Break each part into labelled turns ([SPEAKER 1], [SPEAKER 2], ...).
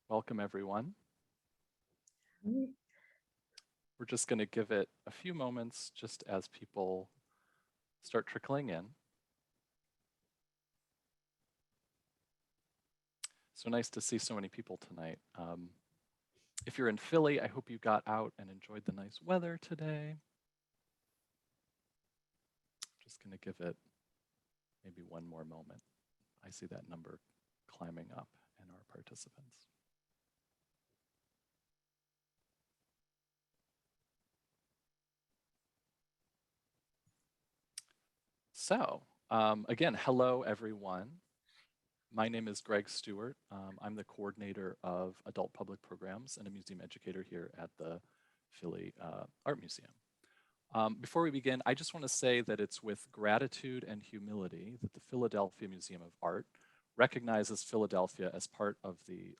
[SPEAKER 1] Welcome, everyone.
[SPEAKER 2] Mm.
[SPEAKER 1] We're just going to give it a few moments just as people start trickling in. So nice to see so many people tonight. If you're in Philly, I hope you got out and enjoyed the nice weather today. Just going to give it maybe one more moment. I see that number climbing up in our participants. So again, hello, everyone. My name is Greg Stewart. I'm the coordinator of adult public programs and a museum educator here at the Philly Art Museum. Before we begin, I just want to say that it's with gratitude and humility that the Philadelphia Museum of Art recognizes Philadelphia as part of the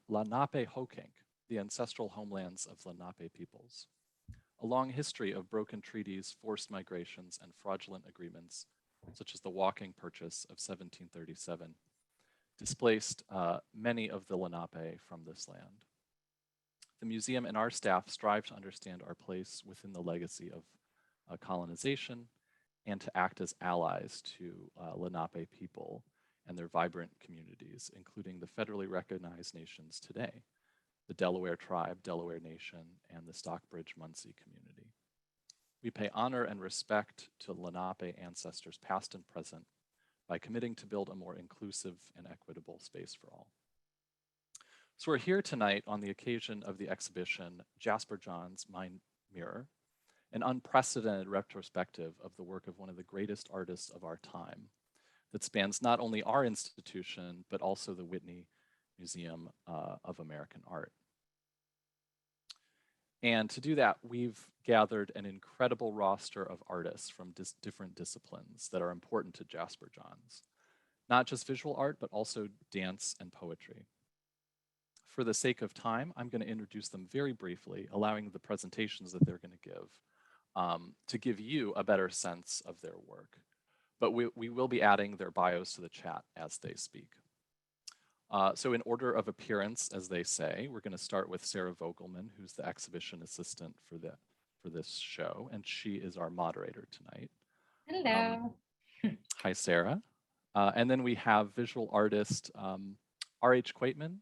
[SPEAKER 1] Lenape-Hoking, the ancestral homelands of Lenape peoples. A long history of broken treaties, forced migrations, and fraudulent agreements, such as the Walking Purchase of 1737, displaced many of the Lenape from this land. The museum and our staff strive to understand our place within the legacy of colonization and to act as allies to Lenape people and their vibrant communities, including the federally recognized nations today, the Delaware Tribe, Delaware Nation, and the Stockbridge-Munsee community. We pay honor and respect to Lenape ancestors past and present by committing to build a more inclusive and equitable space for all. So we're here tonight on the occasion of the exhibition Jasper Johns' Mind Mirror, an unprecedented retrospective of the work of one of the greatest artists of our time that spans not only our institution, but also the Whitney Museum of American Art. And to do that, we've gathered an incredible roster of artists from different disciplines that are important to Jasper Johns. Not just visual art, but also dance and poetry. For the sake of time, I'm going to introduce them very briefly, allowing the presentations that they're going to give you a better sense of their work. But we will be adding their bios to the chat as they speak. So in order of appearance, as they say, we're going to start with Sarah Vogelman, who's the exhibition assistant for this show, and she is our moderator tonight.
[SPEAKER 2] Hello.
[SPEAKER 1] Hi, Sarah. And then we have visual artist R.H. Quaytman,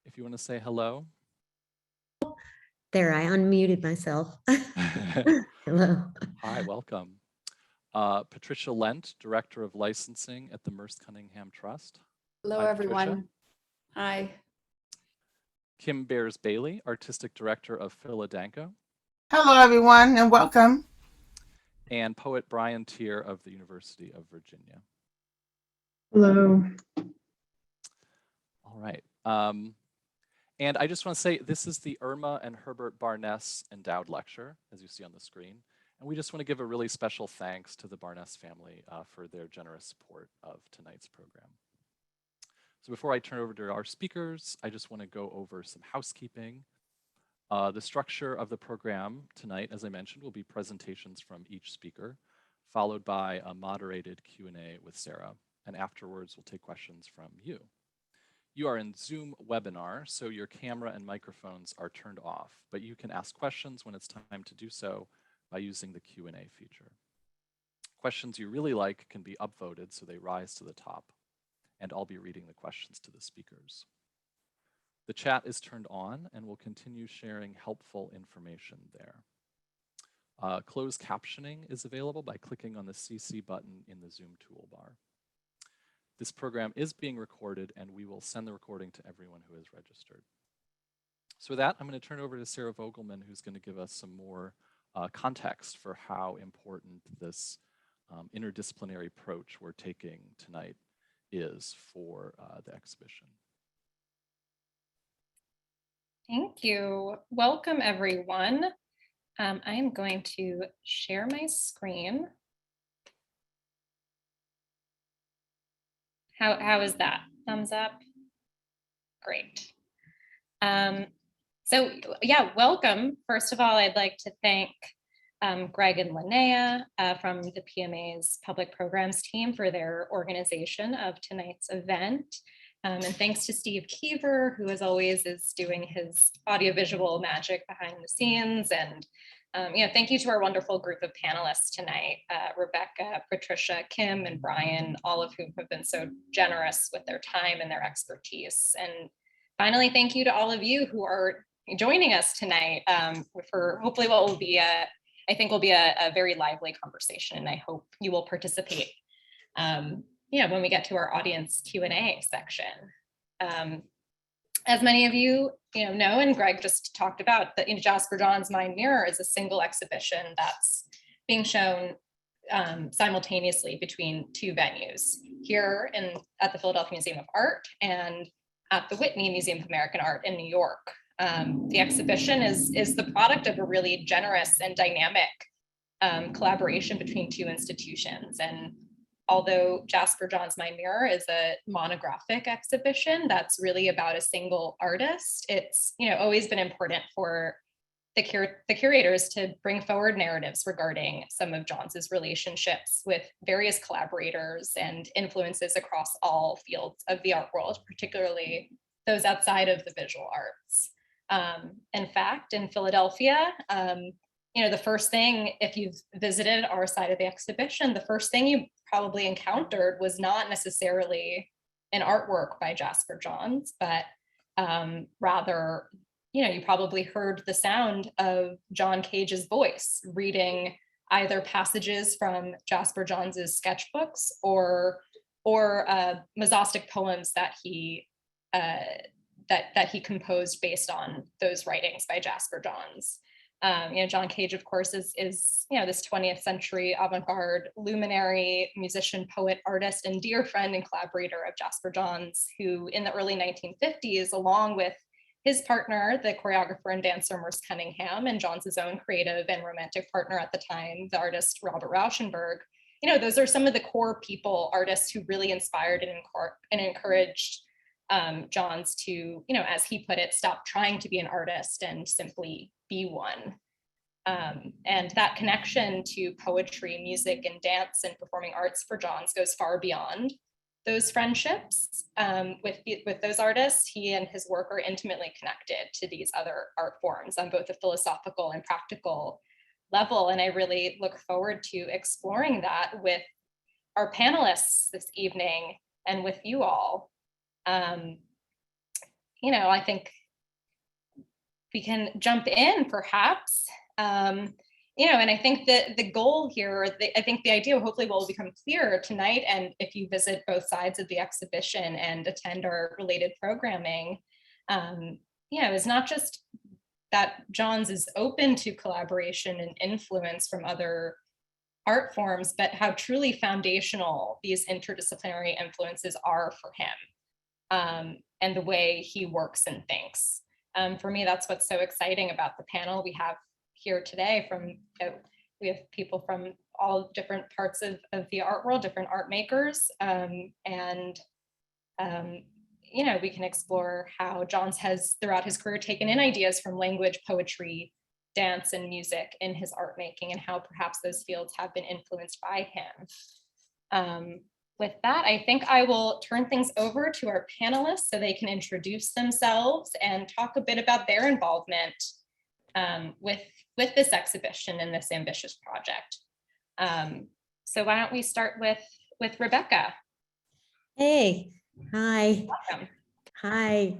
[SPEAKER 1] if you want to say hello.
[SPEAKER 2] There, I unmuted myself. Hello.
[SPEAKER 1] Hi, welcome. Patricia Lent, Director of Licensing at the Merce Cunningham Trust.
[SPEAKER 3] Hello,
[SPEAKER 1] Hi,
[SPEAKER 3] everyone.
[SPEAKER 1] Patricia.
[SPEAKER 3] Hi.
[SPEAKER 1] Kim Bears-Bailey, Artistic Director of Philadanco.
[SPEAKER 4] Hello, everyone, and welcome.
[SPEAKER 1] And poet Brian Teare of the University of Virginia.
[SPEAKER 5] Hello.
[SPEAKER 1] All right. And I just want to say, this is the Irma and Herbert Barness Endowed Lecture, as you see on the screen. And we just want to give a really special thanks to the Barness family for their generous support of tonight's program. So before I turn over to our speakers, I just want to go over some housekeeping. The structure of the program tonight, as I mentioned, will be presentations from each speaker, followed by a moderated Q&A with Sarah. And afterwards, we'll take questions from you. You are in Zoom webinar, so your camera and microphones are turned off, but you can ask questions when it's time to do so by using the Q&A feature. Questions you really like can be upvoted so they rise to the top, and I'll be reading the questions to the speakers. The chat is turned on and we'll continue sharing helpful information there. Closed captioning is available by clicking on the CC button in the Zoom toolbar. This program is being recorded and we will send the recording to everyone who is registered. So with that, I'm going to turn over to Sarah Vogelman, who's going to give us some more context for how important this interdisciplinary approach we're taking tonight is for the exhibition.
[SPEAKER 6] Thank you. Welcome, everyone. I am going to share my screen. How is that? Thumbs up? Great. So yeah, welcome. First of all, I'd like to thank Greg and Linnea from the PMA's Public Programs team for their organization of tonight's event. And thanks to Steve Keever, who as always is doing his audiovisual magic behind the scenes. And thank you to our wonderful group of panelists tonight, Rebecca, Patricia, Kim, and Brian, all of whom have been so generous with their time and their expertise. And finally, thank you to all of you who are joining us tonight for hopefully what will be I think will be a very lively conversation, and I hope you will participate when we get to our audience Q&A section. As many of you know, and Greg just talked about, that Jasper Johns' Mind Mirror is a single exhibition that's being shown simultaneously between two venues, here at the Philadelphia Museum of Art and at the Whitney Museum of American Art in New York. The exhibition is the product of a really generous and dynamic collaboration between two institutions. And although Jasper Johns' Mind Mirror is a monographic exhibition that's really about a single artist, it's always been important for the curators to bring forward narratives regarding some of Johns' relationships with various collaborators and influences across all fields of the art world, particularly those outside of the visual arts. In fact, in Philadelphia, the first thing, if you've visited our side of the exhibition, the first thing you probably encountered was not necessarily an artwork by Jasper Johns, but rather, you probably heard the sound of John Cage's voice reading either passages from Jasper Johns's sketchbooks or mosaic poems that he composed based on those writings by Jasper Johns. John Cage, of course, is this 20th century avant-garde luminary, musician, poet, artist, and dear friend and collaborator of Jasper Johns, who in the early 1950s, along with his partner, the choreographer and dancer Merce Cunningham, and Johns' own creative and romantic partner at the time, the artist Robert Rauschenberg, those are some of the core people, artists who really inspired and encouraged Johns to, as he put it, stop trying to be an artist and simply be one. And that connection to poetry, music, and dance and performing arts for Johns goes far beyond those friendships. With those artists, he and his work are intimately connected to these other art forms on both a philosophical and practical level. And I really look forward to exploring that with our panelists this evening and with you all. I think we can jump in perhaps. And I think that the goal here, I think the idea hopefully will become clearer tonight. And if you visit both sides of the exhibition and attend our related programming, is not just that Johns is open to collaboration and influence from other art forms, but how truly foundational these interdisciplinary influences are for him, and the way he works and thinks. For me, that's what's so exciting about the panel we have here today. We have people from all different parts of the art world, different art makers, we can explore how Johns has, throughout his career, taken in ideas from language, poetry, dance, and music in his art making, and how perhaps those fields have been influenced by him. With that, I think I will turn things over to our panelists so they can introduce themselves and talk a bit about their involvement with this exhibition and this ambitious project. So why don't we start with Rebecca?
[SPEAKER 2] Hey, hi.
[SPEAKER 6] Welcome.
[SPEAKER 2] Hi.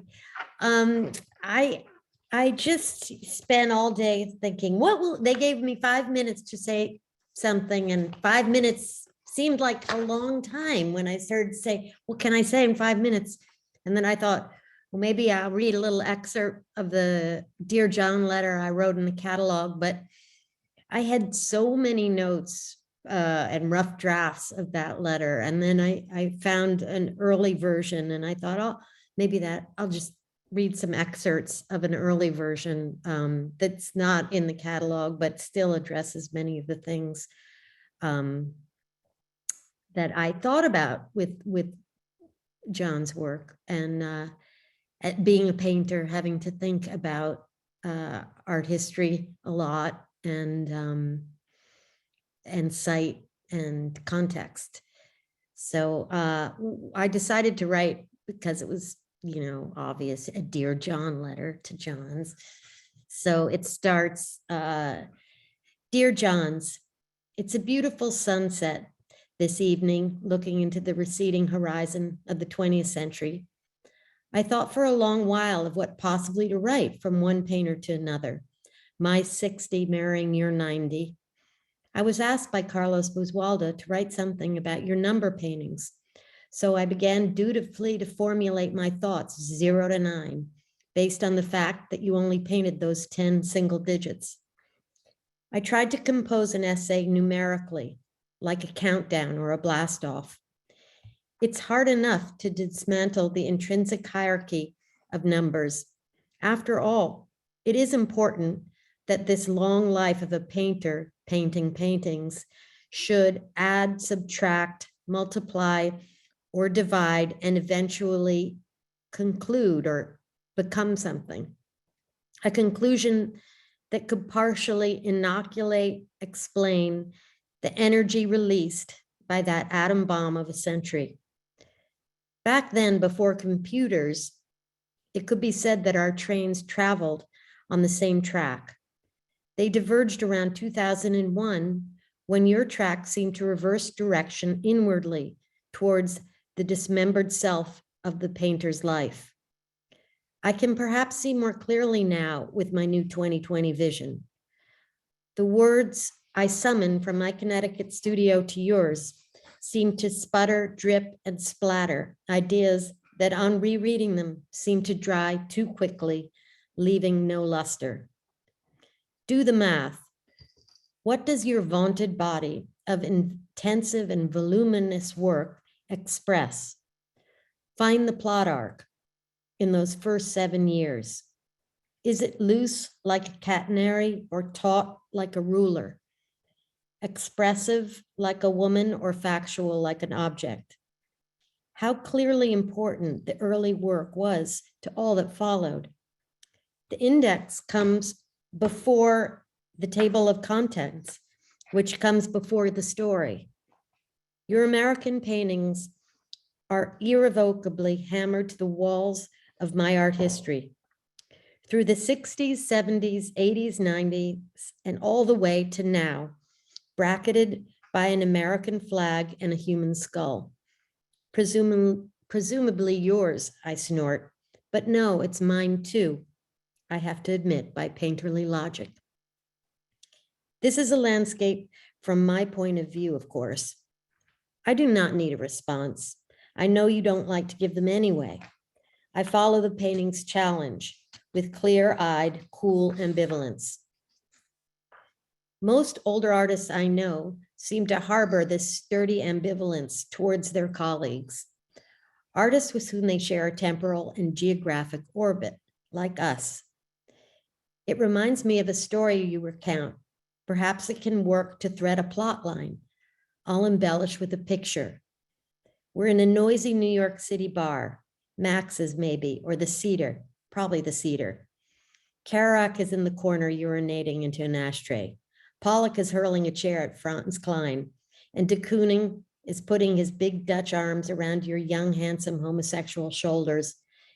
[SPEAKER 2] I just spent all day thinking, they gave me 5 minutes to say something, and 5 minutes seemed like a long time when I started to say, what can I say in 5 minutes? And then I thought, well, maybe I'll read a little excerpt of the Dear John letter I wrote in the catalog, but I had so many notes and rough drafts of that letter. And then I found an early version, and I thought, oh, maybe I'll just read some excerpts of an early version that's not in the catalog, but still addresses many of the things that I thought about with John's work, and being a painter, having to think about art history a lot, and site and context. So I decided to write because it was, obvious, a Dear John letter to Johns. So it starts, Dear Johns, it's a beautiful sunset this evening, looking into the receding horizon of the 20th century. I thought for a long while of what possibly to write from one painter to another, my 60 marrying your 90. I was asked by Carlos Buswalda to write something about your number paintings. So I began dutifully to formulate my thoughts 0 to 9, based on the fact that you only painted those 10 single digits. I tried to compose an essay numerically, like a countdown or a blast off. It's hard enough to dismantle the intrinsic hierarchy of numbers. After all, it is important that this long life of a painter painting paintings should add, subtract, multiply, or divide, and eventually conclude or become something. A conclusion that could partially inoculate, explain the energy released by that atom bomb of a century. Back then, before computers, it could be said that our trains traveled on the same track. They diverged around 2001 when your track seemed to reverse direction inwardly towards the dismembered self of the painter's life. I can perhaps see more clearly now with my new 2020 vision. The words I summon from my Connecticut studio to yours seem to sputter, drip, and splatter, ideas that on rereading them seem to dry too quickly, leaving no luster. Do the math. What does your vaunted body of intensive and voluminous work express? Find the plot arc in those first 7 years. Is it loose like a catenary or taut like a ruler? Expressive like a woman or factual like an object? How clearly important the early work was to all that followed. The index comes before the table of contents, which comes before the story. Your American paintings are irrevocably hammered to the walls of my art history. Through the 60s, 70s, 80s, 90s, and all the way to now, bracketed by an American flag and a human skull. Presumably yours, I snort, but no, it's mine too, I have to admit by painterly logic. This is a landscape from my point of view, of course. I do not need a response. I know you don't like to give them anyway. I follow the painting's challenge with clear-eyed, cool ambivalence. Most older artists I know seem to harbor this sturdy ambivalence towards their colleagues, artists with whom they share a temporal and geographic orbit, like us. It reminds me of a story you recount. Perhaps it can work to thread a plot line. I'll embellish with a picture. We're in a noisy New York City bar, Max's maybe, or the Cedar, probably the Cedar. Kerouac is in the corner urinating into an ashtray. Pollock is hurling a chair at Franz Klein, and de Kooning is putting his big Dutch arms around your young, handsome homosexual shoulders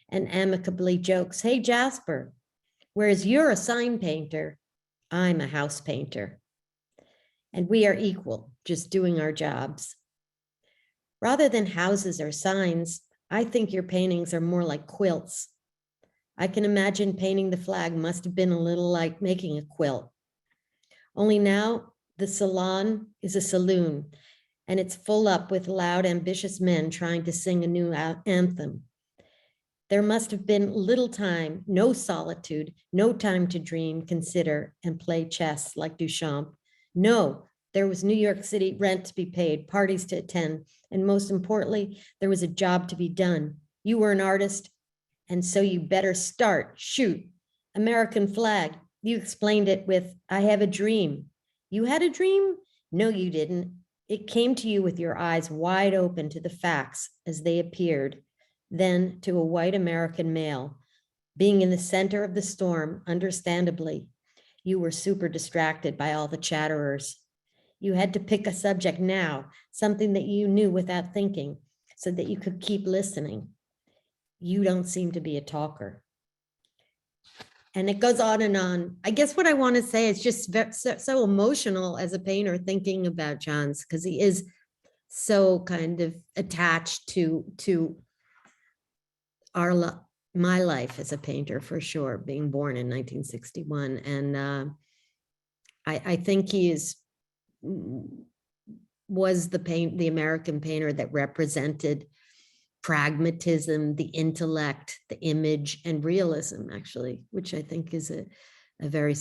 [SPEAKER 2] and amicably jokes, "Hey, Jasper, whereas you're a sign painter, I'm a house painter. And we are equal, just doing our jobs." Rather than houses or signs, I think your paintings are more like quilts. I can imagine painting the flag must have been a little like making a quilt. Only now the salon is a saloon, and it's full up with loud, ambitious men trying to sing a new anthem. There must have been little time, no solitude, no time to dream, consider, and play chess like Duchamp. No, there was New York City rent to be paid, parties to attend, and most importantly, there was a job to be done. You were an artist, and so you better start, shoot. American flag. You explained it with, "I have a dream." You had a dream? No, you didn't. It came to you with your eyes wide open to the facts as they appeared, then to a white American male. Being in the center of the storm, understandably, you were super distracted by all the chatterers. You had to pick a subject now, something that you knew without thinking, so that you could keep listening. you don't seem to be a talker. And it goes on and on. I guess what I want to say is just so emotional as a painter thinking about Johns, because he is so kind of attached to my life as a painter, for sure, being born in 1961. And I think he was the American painter that represented pragmatism, the intellect, the image, and realism, actually, which I think is a very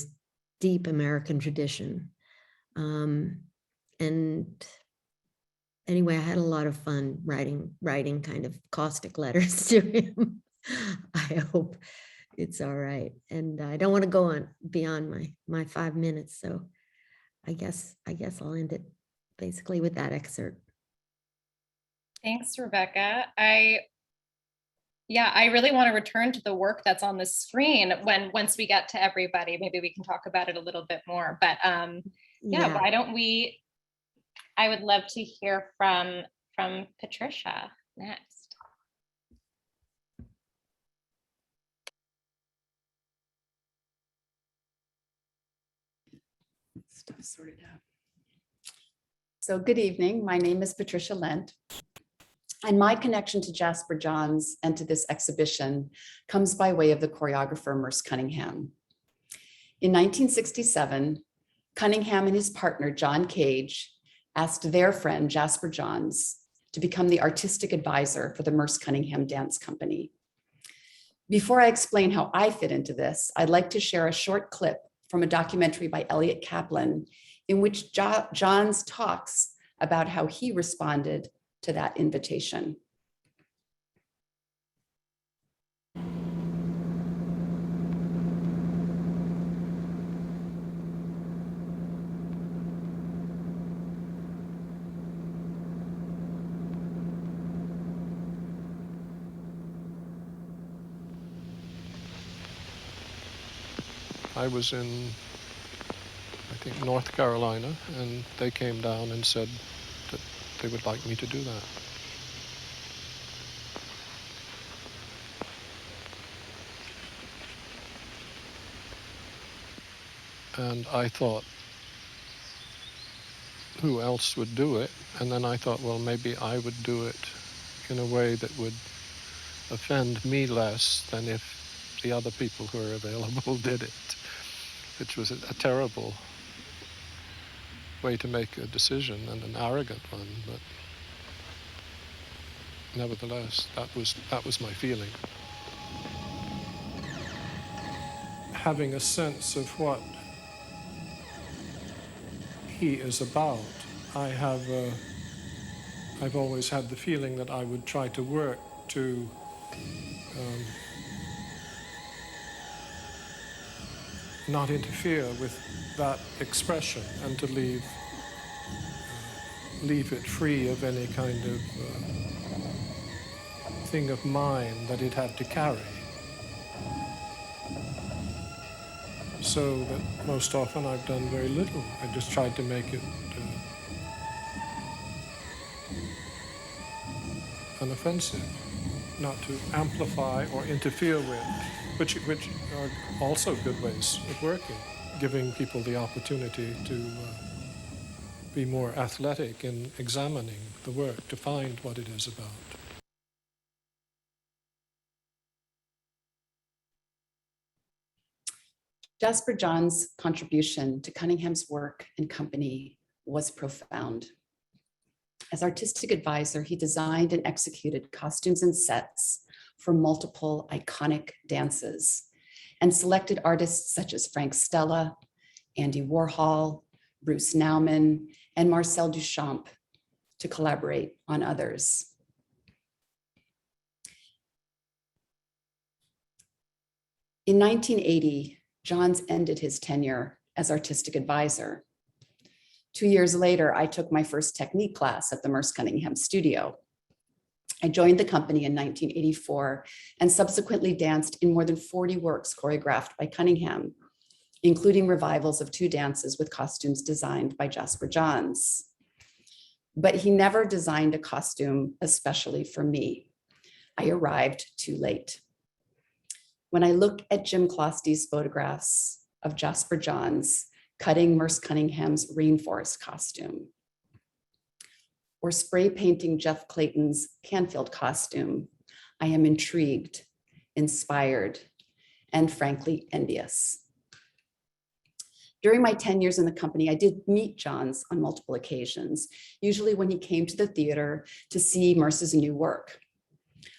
[SPEAKER 2] deep American tradition. And anyway, I had a lot of fun writing kind of caustic letters to him. I hope it's all right. And I don't want to go on beyond my 5 minutes. So I guess I'll end it basically with that excerpt.
[SPEAKER 6] Thanks, Rebecca. I really want to return to the work that's on the screen once we get to everybody. Maybe we can talk about it a little bit more. But why don't we? I would love to hear from Patricia next.
[SPEAKER 3] Stuff sorted out. So good evening. My name is Patricia Lent. And my connection to Jasper Johns and to this exhibition comes by way of the choreographer Merce Cunningham. In 1967, Cunningham and his partner, John Cage, asked their friend Jasper Johns to become the artistic advisor for the Merce Cunningham Dance Company. Before I explain how I fit into this, I'd like to share a short clip from a documentary by Elliot Kaplan in which Johns talks about how he responded to that invitation.
[SPEAKER 7] I was in, I think, North Carolina, and they came down and said that they would like me to do that. And I thought, who else would do it? And then I thought, well, maybe I would do it in a way that would offend me less than if the other people who are available did it, which was a terrible way to make a decision and an arrogant one, but nevertheless, that was my feeling. Having a sense of what he is about, I've always had the feeling that I would try to work to not interfere with that expression and to leave it free of any kind of thing of mine that it had to carry. So that most often I've done very little. I just tried to make it unoffensive, not to amplify or interfere with, which are also good ways of working, giving people the opportunity to be more athletic in examining the work, to find what it is about.
[SPEAKER 3] Jasper Johns' contribution to Cunningham's work and company was profound. As artistic advisor, he designed and executed costumes and sets for multiple iconic dances and selected artists such as Frank Stella, Andy Warhol, Bruce Nauman, and Marcel Duchamp to collaborate on others. In 1980, Johns ended his tenure as artistic advisor. 2 years later, I took my first technique class at the Merce Cunningham studio. I joined the company in 1984 and subsequently danced in more than 40 works choreographed by Cunningham, including revivals of 2 dances with costumes designed by Jasper Johns. But he never designed a costume especially for me. I arrived too late. When I look at Jim Closty's photographs of Jasper Johns cutting Merce Cunningham's rainforest costume, or spray painting Jeff Clayton's Canfield costume, I am intrigued, inspired, and frankly envious. During my 10 years in the company, I did meet Johns on multiple occasions, usually when he came to the theater to see Merce's new work.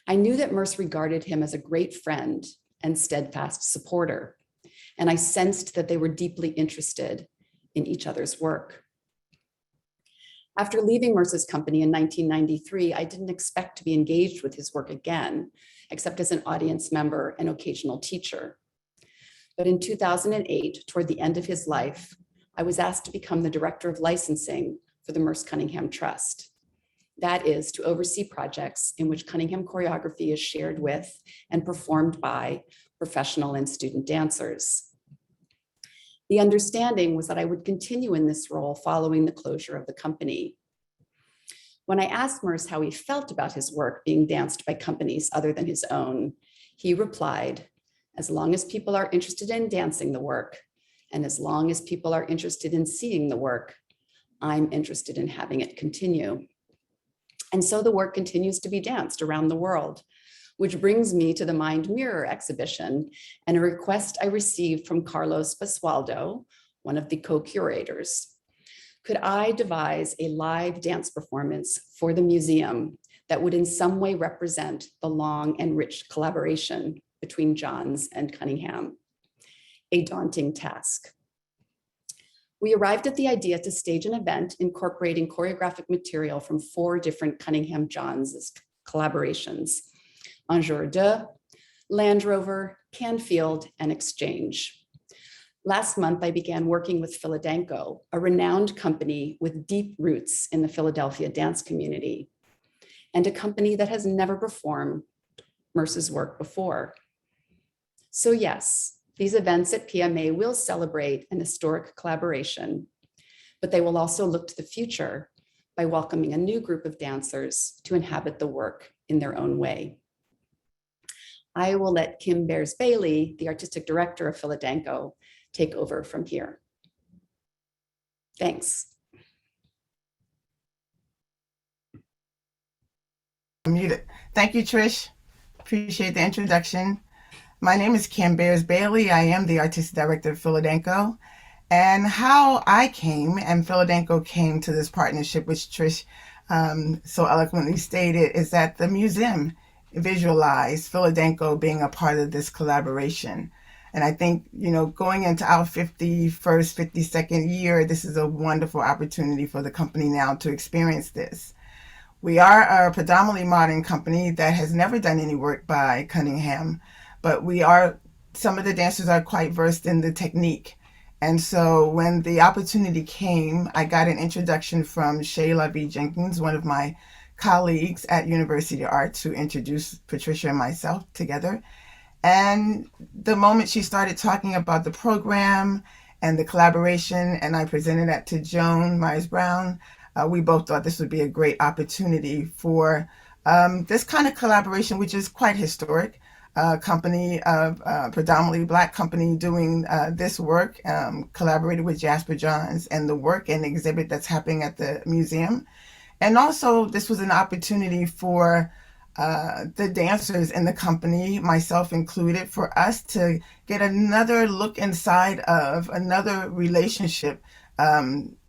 [SPEAKER 3] I knew that Merce regarded him as a great friend and steadfast supporter, and I sensed that they were deeply interested in each other's work. After leaving Merce's company in 1993, I didn't expect to be engaged with his work again, except as an audience member and occasional teacher. But in 2008, toward the end of his life, I was asked to become the director of licensing for the Merce Cunningham Trust. That is to oversee projects in which Cunningham choreography is shared with and performed by professional and student dancers. The understanding was that I would continue in this role following the closure of the company. When I asked Merce how he felt about his work being danced by companies other than his own, he replied, "As long as people are interested in dancing the work, and as long as people are interested in seeing the work, I'm interested in having it continue." And so the work continues to be danced around the world, which brings me to the Mind Mirror exhibition and a request I received from Carlos Basualdo, one of the co-curators. Could I devise a live dance performance for the museum that would in some way represent the long and rich collaboration between Johns and Cunningham? A daunting task. We arrived at the idea to stage an event incorporating choreographic material from 4 different Cunningham Johns collaborations: Un Jour de, Land Rover, Canfield, and Exchange. Last month, I began working with Philadanco, a renowned company with deep roots in the Philadelphia dance community, and a company that has never performed Merce's work before. So yes, these events at PMA will celebrate an historic collaboration, but they will also look to the future by welcoming a new group of dancers to inhabit the work in their own way. I will let Kim Bears-Bailey, the artistic director of Philadanco, take over from here. Thanks.
[SPEAKER 4] Muted. Thank you, Trish. Appreciate the introduction. My name is Kim Bears-Bailey. I am the artistic director of Philadanco. And how I came and Philadanco came to this partnership, which Trish so eloquently stated, is that the museum visualized Philadanco being a part of this collaboration. And I think, going into our 51st, 52nd year, this is a wonderful opportunity for the company now to experience this. We are a predominantly modern company that has never done any work by Cunningham, but some of the dancers are quite versed in the technique. And so when the opportunity came, I got an introduction from Shayla V. Jenkins, one of my colleagues at University of Arts, who introduced Patricia and myself together. And the moment she started talking about the program and the collaboration, and I presented that to Joan Myers-Brown, we both thought this would be a great opportunity for this kind of collaboration, which is quite historic. Company of predominantly Black company doing this work, collaborated with Jasper Johns, and the work and exhibit that's happening at the museum. And also this was an opportunity for the dancers in the company, myself included, for us to get another look inside of another relationship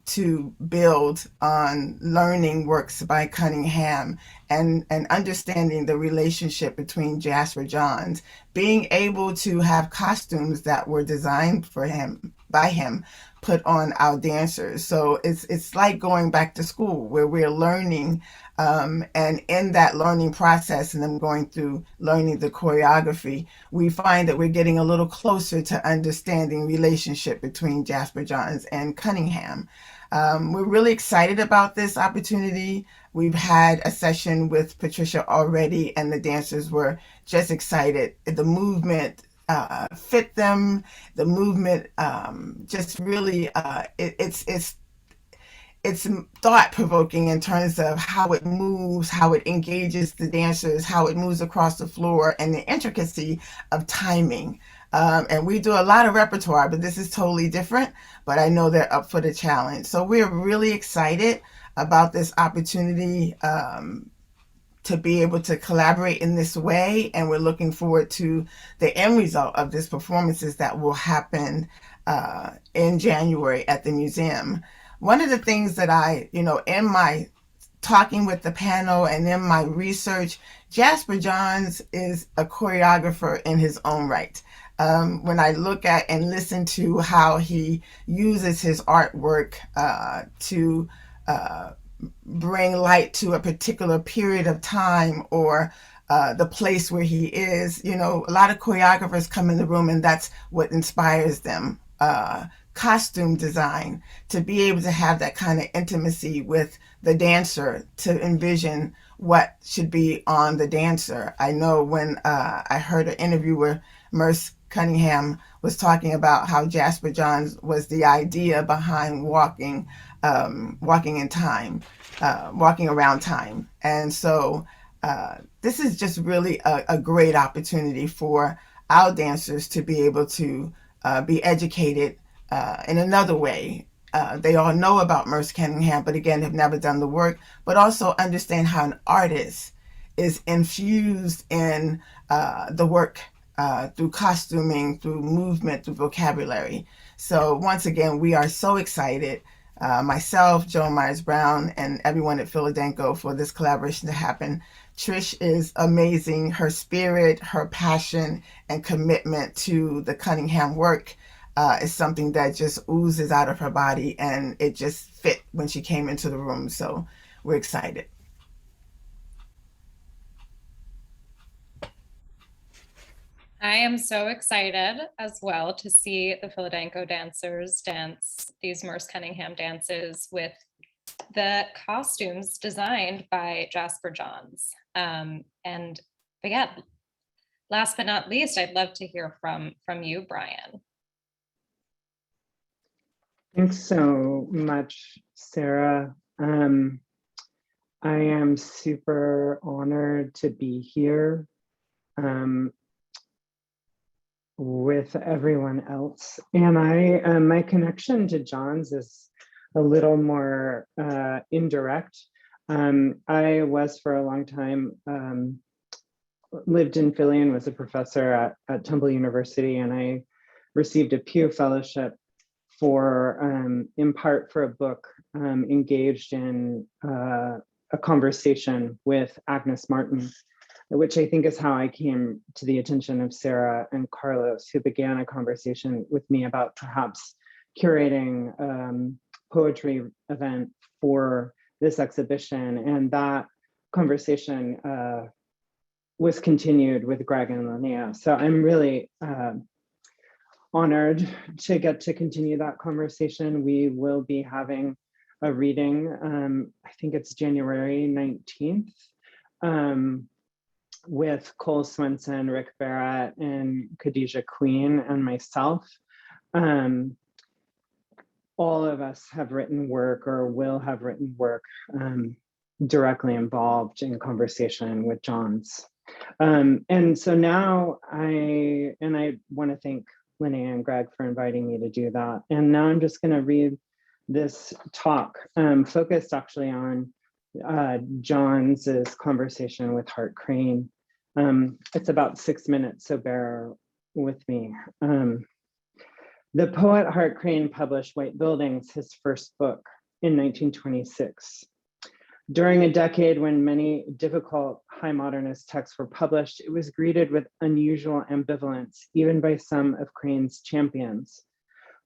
[SPEAKER 4] to build on learning works by Cunningham and understanding the relationship between Jasper Johns, being able to have costumes that were designed for him, by him, put on our dancers. So it's like going back to school where we're learning, and in that learning process and them going through learning the choreography, we find that we're getting a little closer to understanding relationship between Jasper Johns and Cunningham. We're really excited about this opportunity. We've had a session with Patricia already, and the dancers were just excited. The movement fit them. The movement just really, it's thought provoking in terms of how it moves, how it engages the dancers, how it moves across the floor, and the intricacy of timing. And we do a lot of repertoire, but this is totally different. But I know they're up for the challenge. So we're really excited about this opportunity to be able to collaborate in this way. And we're looking forward to the end result of this performances that will happen in January at the museum. One of the things that in my talking with the panel and in my research, Jasper Johns is a choreographer in his own right. When I look at and listen to how he uses his artwork to bring light to a particular period of time or the place where he is, a lot of choreographers come in the room and that's what inspires them. Costume design, to be able to have that kind of intimacy with the dancer, to envision what should be on the dancer. I know when I heard an interview where Merce Cunningham was talking about how Jasper Johns was the idea behind walking in time, walking around time. And so this is just really a great opportunity for our dancers to be able to be educated in another way. They all know about Merce Cunningham, but again, have never done the work, but also understand how an artist is infused in the work through costuming, through movement, through vocabulary. So once again, we are so excited, myself, Joan Myers-Brown, and everyone at Philadanco for this collaboration to happen. Trish is amazing. Her spirit, her passion, and commitment to the Cunningham work is something that just oozes out of her body, and it just fit when she came into the room. So we're excited.
[SPEAKER 6] I am so excited as well to see the Philadanco dancers dance these Merce Cunningham dances with the costumes designed by Jasper Johns. But yeah, last but not least, I'd love to hear from you, Brian.
[SPEAKER 5] Thanks so much, Sarah. I am super honored to be here with everyone else. And my connection to Johns is a little more indirect. I was for a long time, lived in Philly and was a professor at Temple University, and I received a Pew Fellowship in part for a book engaged in a conversation with Agnes Martin, which I think is how I came to the attention of Sarah and Carlos, who began a conversation with me about perhaps curating poetry event for this exhibition. And that conversation was continued with Greg and Linnea. So I'm really honored to get to continue that conversation. We will be having a reading, I think it's January 19th, with Cole Swenson, Rick Barrett, and Khadijah Queen, and myself. All of us have written work or will have written work directly involved in conversation with Johns. And so now I want to thank Linnea and Greg for inviting me to do that. And now I'm just going to read this talk focused actually on Johns's conversation with Hart Crane. It's about 6 minutes, so bear with me. The poet Hart Crane published White Buildings, his first book, in 1926. During a decade when many difficult high modernist texts were published, it was greeted with unusual ambivalence, even by some of Crane's champions.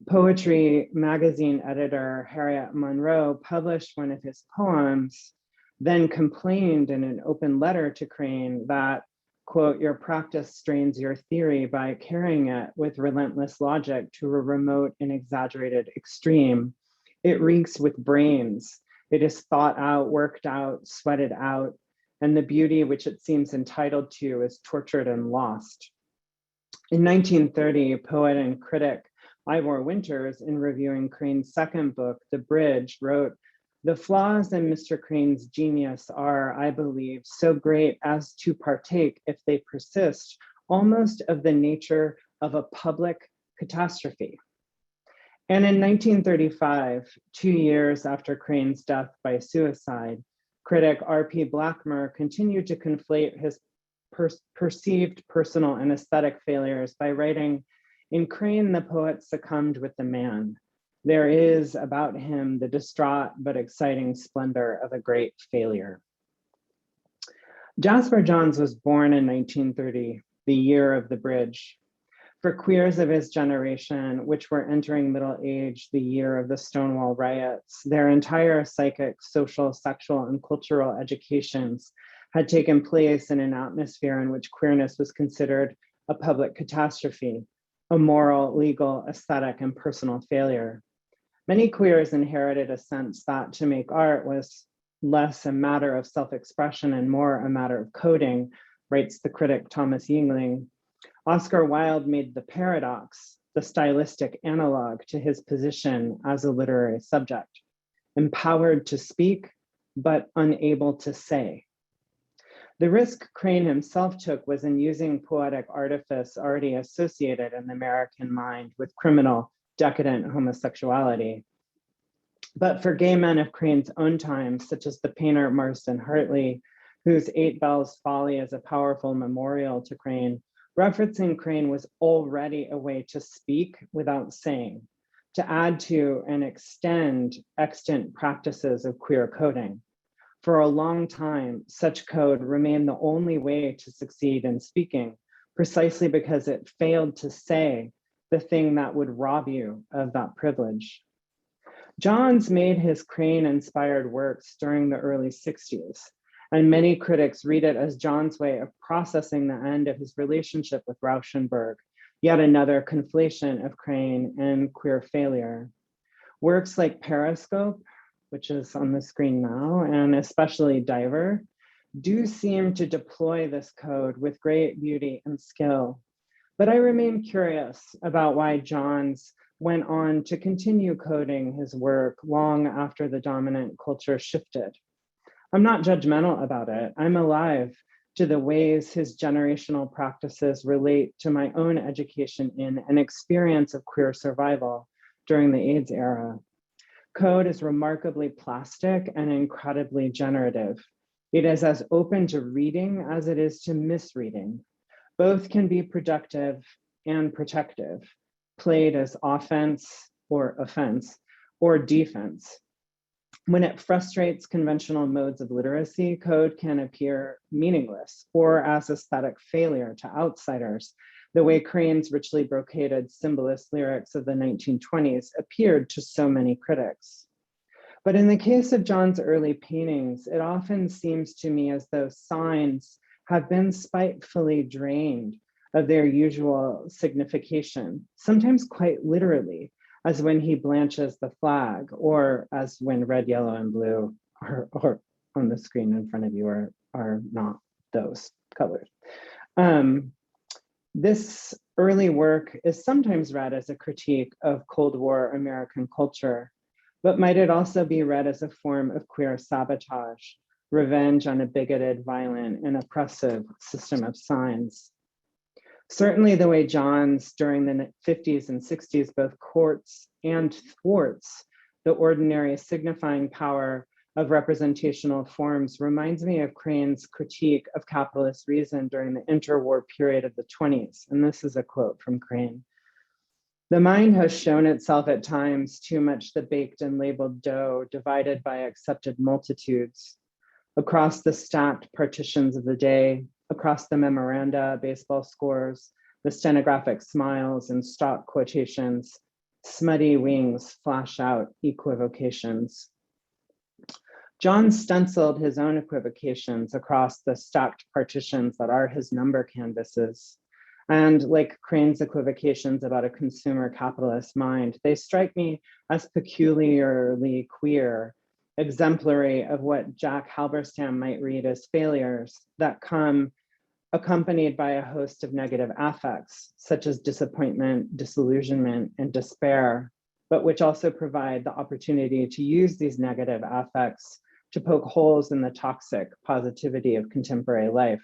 [SPEAKER 5] Poetry magazine editor Harriet Monroe published one of his poems, then complained in an open letter to Crane that, quote, "Your practice strains your theory by carrying it with relentless logic to a remote and exaggerated extreme. It reeks with brains. It is thought out, worked out, sweated out, and the beauty which it seems entitled to is tortured and lost." In 1930, poet and critic Ivor Winters, in reviewing Crane's second book, The Bridge, wrote, The flaws in Mr. Crane's genius are, I believe, so great as to partake, if they persist, almost of the nature of a public catastrophe. And in 1935, 2 years after Crane's death by suicide, critic R.P. Blackmer continued to conflate his perceived personal and aesthetic failures by writing, "In Crane, the poet succumbed with the man. There is about him the distraught but exciting splendor of a great failure." Jasper Johns was born in 1930, the year of the bridge. For queers of his generation, which were entering middle age, the year of the Stonewall riots, their entire psychic, social, sexual, and cultural educations had taken place in an atmosphere in which queerness was considered a public catastrophe, a moral, legal, aesthetic, and personal failure. Many queers inherited a sense that to make art was less a matter of self-expression and more a matter of coding, writes the critic Thomas Yingling. Oscar Wilde made the paradox the stylistic analog to his position as a literary subject, empowered to speak, but unable to say. The risk Crane himself took was in using poetic artifice already associated in the American mind with criminal, decadent homosexuality. But for gay men of Crane's own time, such as the painter Marston Hartley, whose Eight Bells Folly is a powerful memorial to Crane, referencing Crane was already a way to speak without saying, to add to and extend extant practices of queer coding. For a long time, such code remained the only way to succeed in speaking, precisely because it failed to say the thing that would rob you of that privilege. Johns made his Crane-inspired works during the early 60s, and many critics read it as Johns' way of processing the end of his relationship with Rauschenberg, yet another conflation of Crane and queer failure. Works like Periscope, which is on the screen now, and especially Diver, do seem to deploy this code with great beauty and skill. But I remain curious about why Johns went on to continue coding his work long after the dominant culture shifted. I'm not judgmental about it. I'm alive to the ways his generational practices relate to my own education in and experience of queer survival during the AIDS era. Code is remarkably plastic and incredibly generative. It is as open to reading as it is to misreading. Both can be productive and protective, played as offense or offense or defense. When it frustrates conventional modes of literacy, code can appear meaningless or as aesthetic failure to outsiders, the way Crane's richly brocaded symbolist lyrics of the 1920s appeared to so many critics. But in the case of John's early paintings, it often seems to me as though signs have been spitefully drained of their usual signification, sometimes quite literally, as when he blanches the flag, or as when red, yellow, and blue are on the screen in front of you are not those colors. This early work is sometimes read as a critique of Cold War American culture, but might it also be read as a form of queer sabotage, revenge on a bigoted, violent, and oppressive system of signs? Certainly the way Johns during the 50s and 60s both courts and thwarts the ordinary signifying power of representational forms reminds me of Crane's critique of capitalist reason during the interwar period of the 20s. And this is a quote from Crane. "The mind has shown itself at times too much the baked and labeled dough divided by accepted multitudes. Across the stacked partitions of the day, across the memoranda, baseball scores, the stenographic smiles and stock quotations, smutty wings flash out equivocations." John stenciled his own equivocations across the stacked partitions that are his number canvases. And like Crane's equivocations about a consumer capitalist mind, they strike me as peculiarly queer, exemplary of what Jack Halberstam might read as failures that come accompanied by a host of negative affects, such as disappointment, disillusionment, and despair. but which also provide the opportunity to use these negative affects to poke holes in the toxic positivity of contemporary life.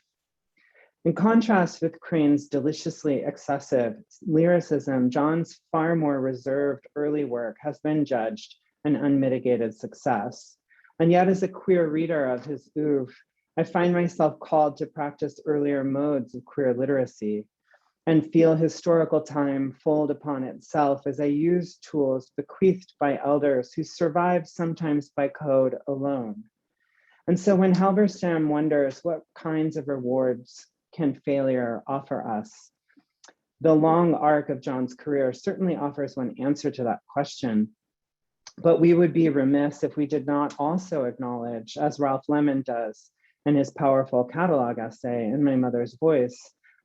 [SPEAKER 5] In contrast with Crane's deliciously excessive lyricism, Johns' far more reserved early work has been judged an unmitigated success. And yet, as a queer reader of his oeuvre, I find myself called to practice earlier modes of queer literacy and feel historical time fold upon itself as I use tools bequeathed by elders who survive sometimes by code alone. And so when Halberstam wonders what kinds of rewards can failure offer us, the long arc of John's career certainly offers one answer to that question. But we would be remiss if we did not also acknowledge, as Ralph Lemon does in his powerful catalog essay, In My Mother's Voice,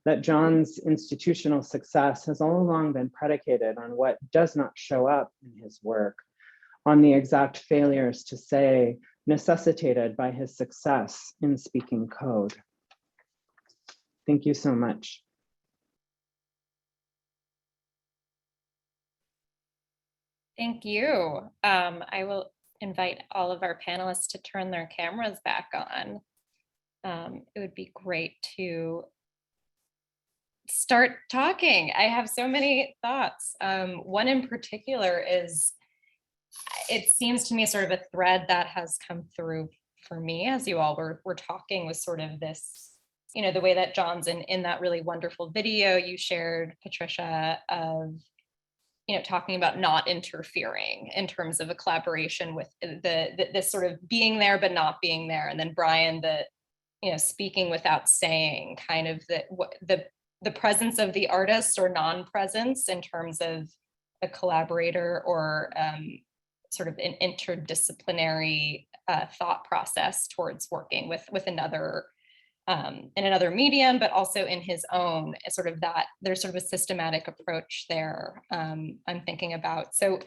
[SPEAKER 5] that John's institutional success has all along been predicated on what does not show up in his work, on the exact failures to say necessitated by his success in speaking code. Thank you so much.
[SPEAKER 6] Thank you. I will invite all of our panelists to turn their cameras back on. It would be great to start talking. I have so many thoughts. One in particular is, it seems to me sort of a thread that has come through for me as you all were talking, was sort of this, you know, the way that Johns in that really wonderful video you shared, Patricia, of, you know, talking about not interfering in terms of a collaboration with this sort of being there but not being there, and then Brian, the, you know, speaking without saying, kind of the presence of the artist or non-presence in terms of a collaborator or sort of an interdisciplinary thought process towards working with another in another medium, but also in his own, sort of that there's sort of a systematic approach there I'm thinking about. So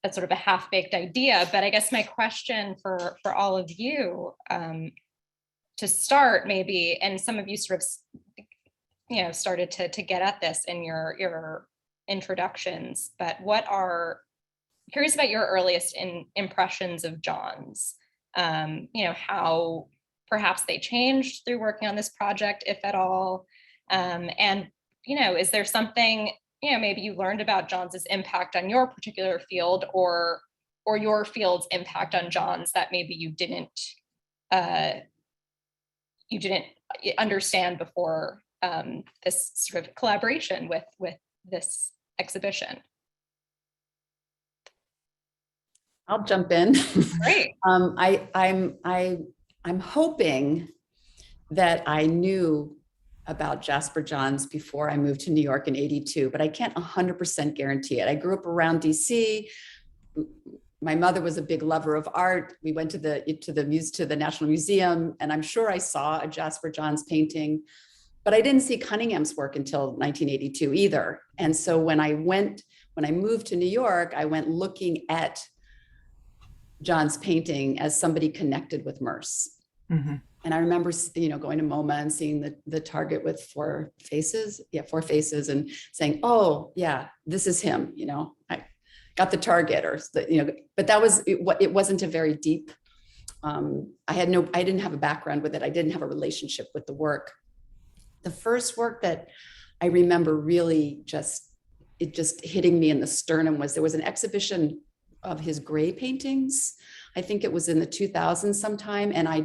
[SPEAKER 6] that's sort of a half-baked idea, but I guess my question for all of you to start maybe, and some of you sort of, you know, started to get at this in your introductions, but curious about your earliest impressions of Johns, you know, how perhaps they changed through working on this project, if at all. And, you know, is there something, you know, maybe you learned about Johns's impact on your particular field or your field's impact on Johns that maybe you didn't understand before this sort of collaboration with this exhibition?
[SPEAKER 3] I'll jump in.
[SPEAKER 6] Great.
[SPEAKER 3] I'm hoping that I knew about Jasper Johns before I moved to New York in '82, but I can't 100% guarantee it. I grew up around DC. My mother was a big lover of art. We went to the National Museum, and I'm sure I saw a Jasper Johns painting, but I didn't see Cunningham's work until 1982 either. And so when I moved to New York, I went looking at John's painting as somebody connected with Merce. Mm-hmm. And I remember, you know, going to MoMA and seeing the target with four faces, and saying, oh yeah, this is him, you know, I got the target, or, you know, but it wasn't a very deep, I didn't have a background with it. I didn't have a relationship with the work. The first work that I remember really just hitting me in the sternum was, there was an exhibition of his gray paintings. I think it was in the 2000s sometime. And I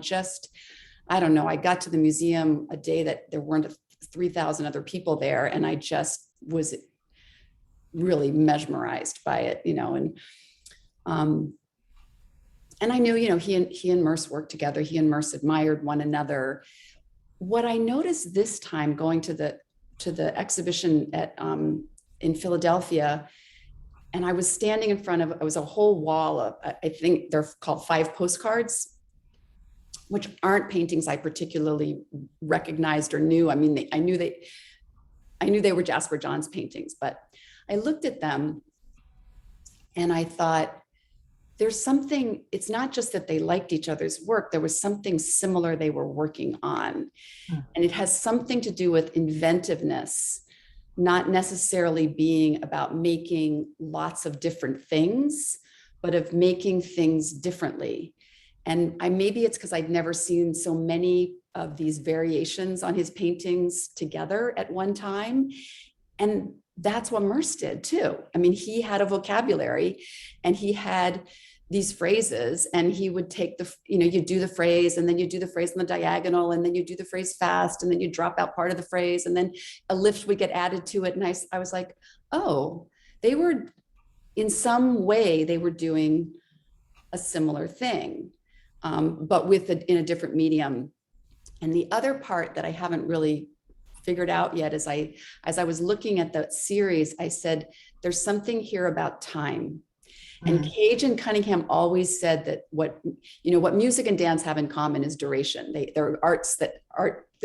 [SPEAKER 3] don't know, I got to the museum a day that there weren't 3,000 other people there. And I just was really mesmerized by it, you know, and I knew, you know, he and Merce worked together. He and Merce admired one another. What I noticed this time going to the exhibition in Philadelphia, and I was standing in front of, it was a whole wall of, I think they're called 5 postcards, which aren't paintings I particularly recognized or knew. I mean, I knew they were Jasper Johns paintings, but I looked at them and I thought, there's something, it's not just that they liked each other's work, there was something similar they were working on. And it has something to do with inventiveness not necessarily being about making lots of different things, but of making things differently. And maybe it's because I'd never seen so many of these variations on his paintings together at one time. And that's what Merce did too. I mean, he had a vocabulary and he had these phrases, and he would take you do the phrase, and then you do the phrase on the diagonal, and then you do the phrase fast, and then you drop out part of the phrase, and then a lift would get added to it. And I was like, oh, they were, in some way, they were doing a similar thing, but in a different medium. And the other part that I haven't really figured out yet is as I was looking at the series, I said, there's something here about time. And Cage and Cunningham always said that what music and dance have in common is duration. They're art that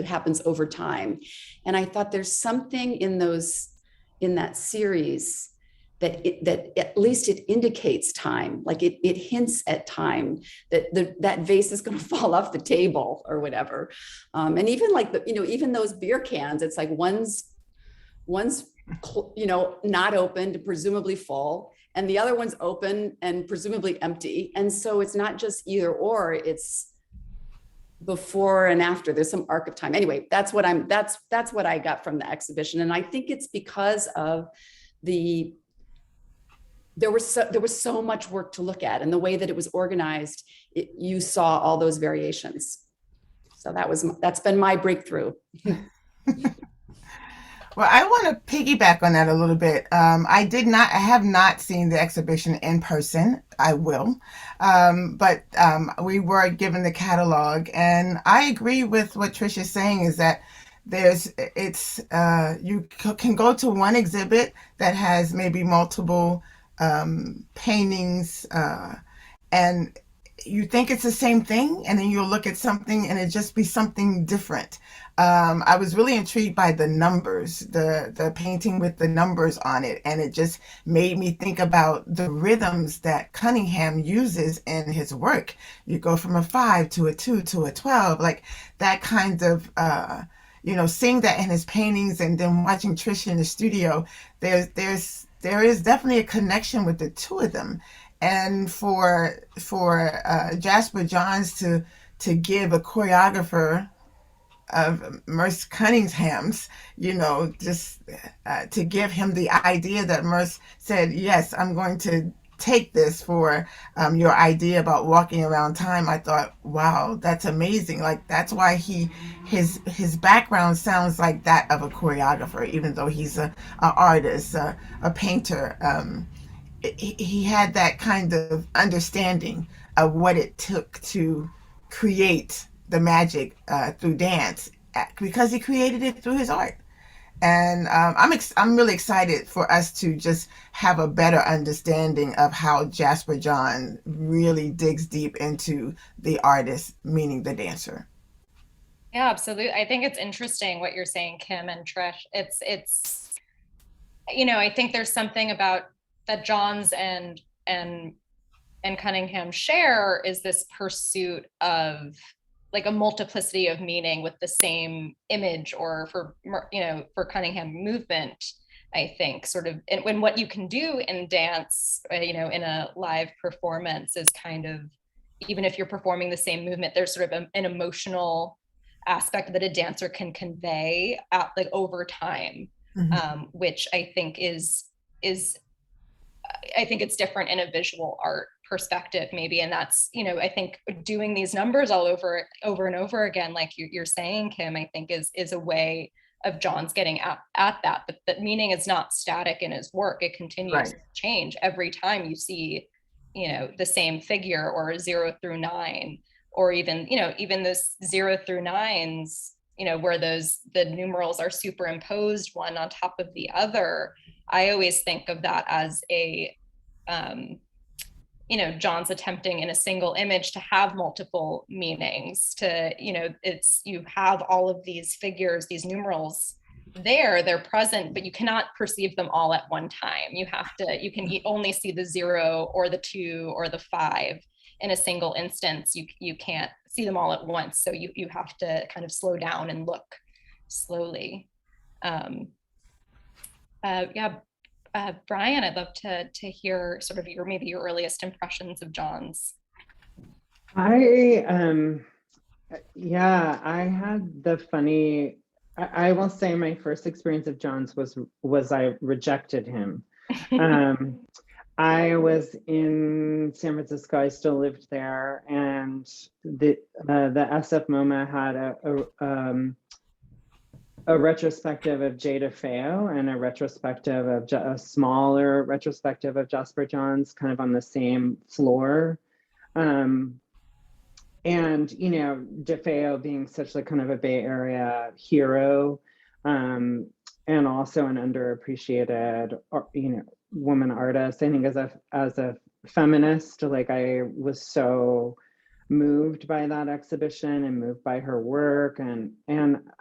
[SPEAKER 3] happens over time. And I thought there's something in that series that at least it indicates time, like it hints at time, that vase is going to fall off the table or whatever. And even like even those beer cans, it's like one's not opened, presumably full, and the other one's open and presumably empty. And so it's not just either or, it's before and after. There's some arc of time. Anyway, that's what I got from the exhibition. And I think it's because of there was so much work to look at, and the way that it was organized, you saw all those variations. So that's been my breakthrough.
[SPEAKER 4] Well, I want to piggyback on that a little bit. I have not seen the exhibition in person. I will. But we were given the catalog, and I agree with what Trish is saying, is that you can go to one exhibit that has maybe multiple paintings, and you think it's the same thing, and then you'll look at something and it just be something different. I was really intrigued by the numbers, the painting with the numbers on it, and it just made me think about the rhythms that Cunningham uses in his work. You go from a 5 to a 2 to a 12, like that kind of seeing that in his paintings, and then watching Tricia in the studio. There is definitely a connection with the two of them. And for Jasper Johns to give a choreographer of Merce Cunningham's, just to give him the idea that Merce said, yes, I'm going to take this for your idea about walking around time. I thought, wow, that's amazing. Like, that's why his background sounds like that of a choreographer, even though he's an artist, a painter. He had that kind of understanding of what it took to create the magic through dance, because he created it through his art. And I'm really excited for us to just have a better understanding of how Jasper John really digs deep into the artist, meaning the dancer.
[SPEAKER 6] Yeah, absolutely. I think it's interesting what you're saying, Kim and Trish. It's I think there's something about that Johns and Cunningham share, is this pursuit of like a multiplicity of meaning with the same image, or for Cunningham, movement. I think sort of, and when what you can do in dance, in a live performance is kind of, even if you're performing the same movement, there's sort of an emotional aspect that a dancer can convey like over time, which I think is I think it's different in a visual art perspective, maybe. And that's, I think doing these numbers all over and over again, like you're saying, Kim, I think is a way of Johns getting at that, but that meaning is not static in his work. It continues to change every time you see, the same figure, or 0 through 9, or even those 0 through 9s, where the numerals are superimposed one on top of the other. I always think of that as a, Johns attempting in a single image to have multiple meanings, to, you have all of these figures, these numerals they're present, but you cannot perceive them all at one time. You can only see the 0 or the 2 or the 5 in a single instance. You can't see them all at once. So you have to kind of slow down and look slowly. Brian, I'd love to hear sort of maybe your earliest impressions of Johns.
[SPEAKER 5] I had the funny, I will say my first experience of Johns was I rejected him. I was in San Francisco, I still lived there, and the SF MoMA had a retrospective of Jay DeFeo and a retrospective of a smaller retrospective of Jasper Johns kind of on the same floor. And, you know, DeFeo being such a kind of a Bay Area hero, and also an underappreciated, you know, woman artist. I think as a feminist, like I was so moved by that exhibition and moved by her work, and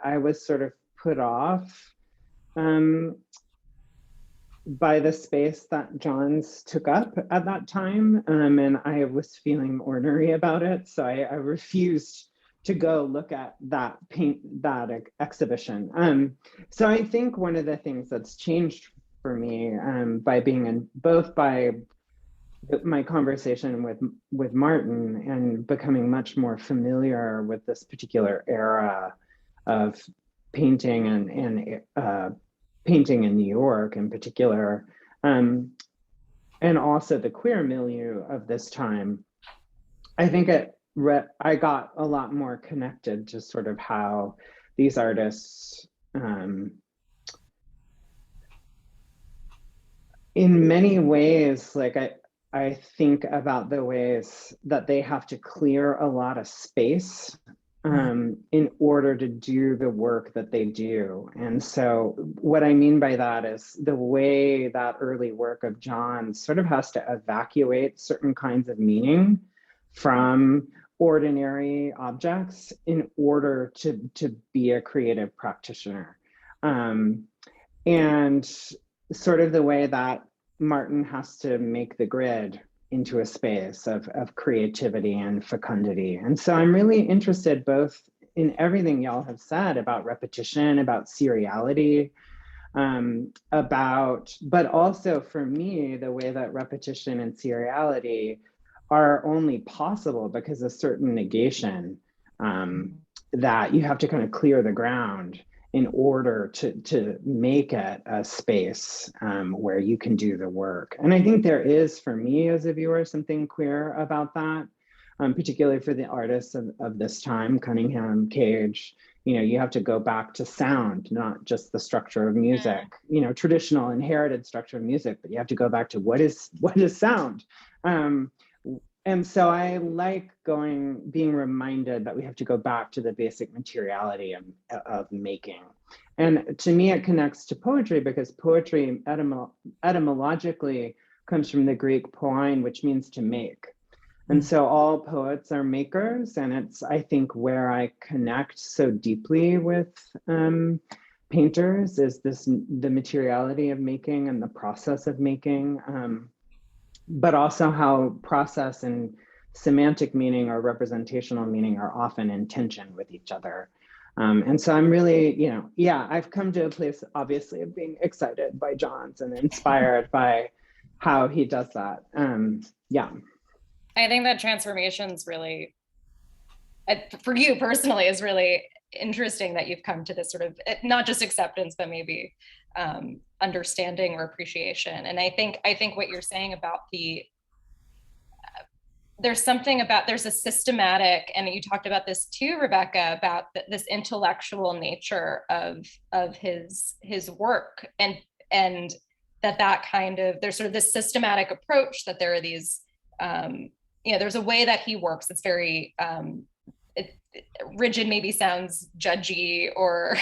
[SPEAKER 5] I was sort of put off by the space that Johns took up at that time, and I was feeling ornery about it, so I refused to go look at that exhibition. So I think one of the things that's changed for me by being in both by my conversation with Martin and becoming much more familiar with this particular era of painting and painting in New York in particular, and also the queer milieu of this time, I think I got a lot more connected to sort of how these artists, in many ways, like I think about the ways that they have to clear a lot of space in order to do the work that they do. And so what I mean by that is the way that early work of Johns sort of has to evacuate certain kinds of meaning from ordinary objects in order to be a creative practitioner. And sort of the way that Martin has to make the grid into a space of creativity and fecundity. And so I'm really interested both in everything y'all have said about repetition, about seriality, but also for me, the way that repetition and seriality are only possible because of certain negation, that you have to kind of clear the ground in order to make it a space where you can do the work. And I think there is, for me as a viewer, something queer about that, particularly for the artists of this time, Cunningham, Cage. You know, you have to go back to sound, not just the structure of music, you know, traditional inherited structure of music, but you have to go back to what is sound. And so I like being reminded that we have to go back to the basic materiality of making. And to me, it connects to poetry because poetry etymologically comes from the Greek poein, which means to make. And so all poets are makers. And it's, I think, where I connect so deeply with painters is the materiality of making and the process of making. But also how process and semantic meaning or representational meaning are often in tension with each other. And so I'm really, you know, I've come to a place, obviously, of being excited by Johns and inspired by how he does that.
[SPEAKER 6] I think that transformation's really, for you personally, is really interesting that you've come to this sort of, not just acceptance, but maybe understanding or appreciation. And I think what you're saying about there's a systematic, and you talked about this too, Rebecca, about this intellectual nature of his work, and that kind of, there's sort of this systematic approach, that there are these, there's a way that he works that's very rigid, maybe sounds judgy, or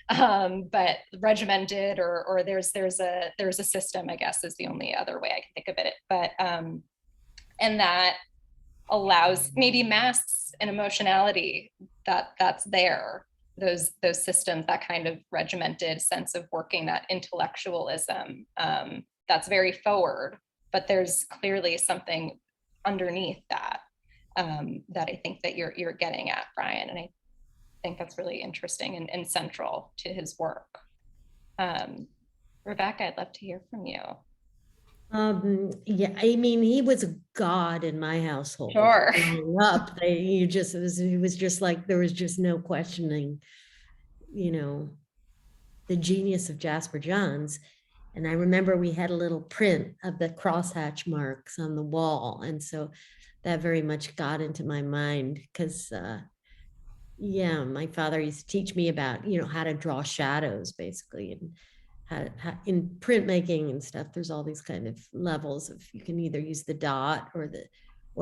[SPEAKER 6] but regimented, or there's a system, I guess, is the only other way I can think of it. But and that allows, maybe masks an emotionality that's there, those systems, that kind of regimented sense of working, that intellectualism, that's very forward, but there's clearly something underneath that, that I think that you're getting at, Brian. And I think that's really interesting and central to his work. Rebecca, I'd love to hear from you.
[SPEAKER 2] Yeah, I mean, he was a god in my household.
[SPEAKER 6] Sure.
[SPEAKER 2] Growing up, it was just like, there was just no questioning, the genius of Jasper Johns. And I remember we had a little print of the crosshatch marks on the wall. And so that very much got into my mind because, my father used to teach me about, how to draw shadows basically. And how in printmaking and stuff, there's all these kind of levels of, you can either use the dot or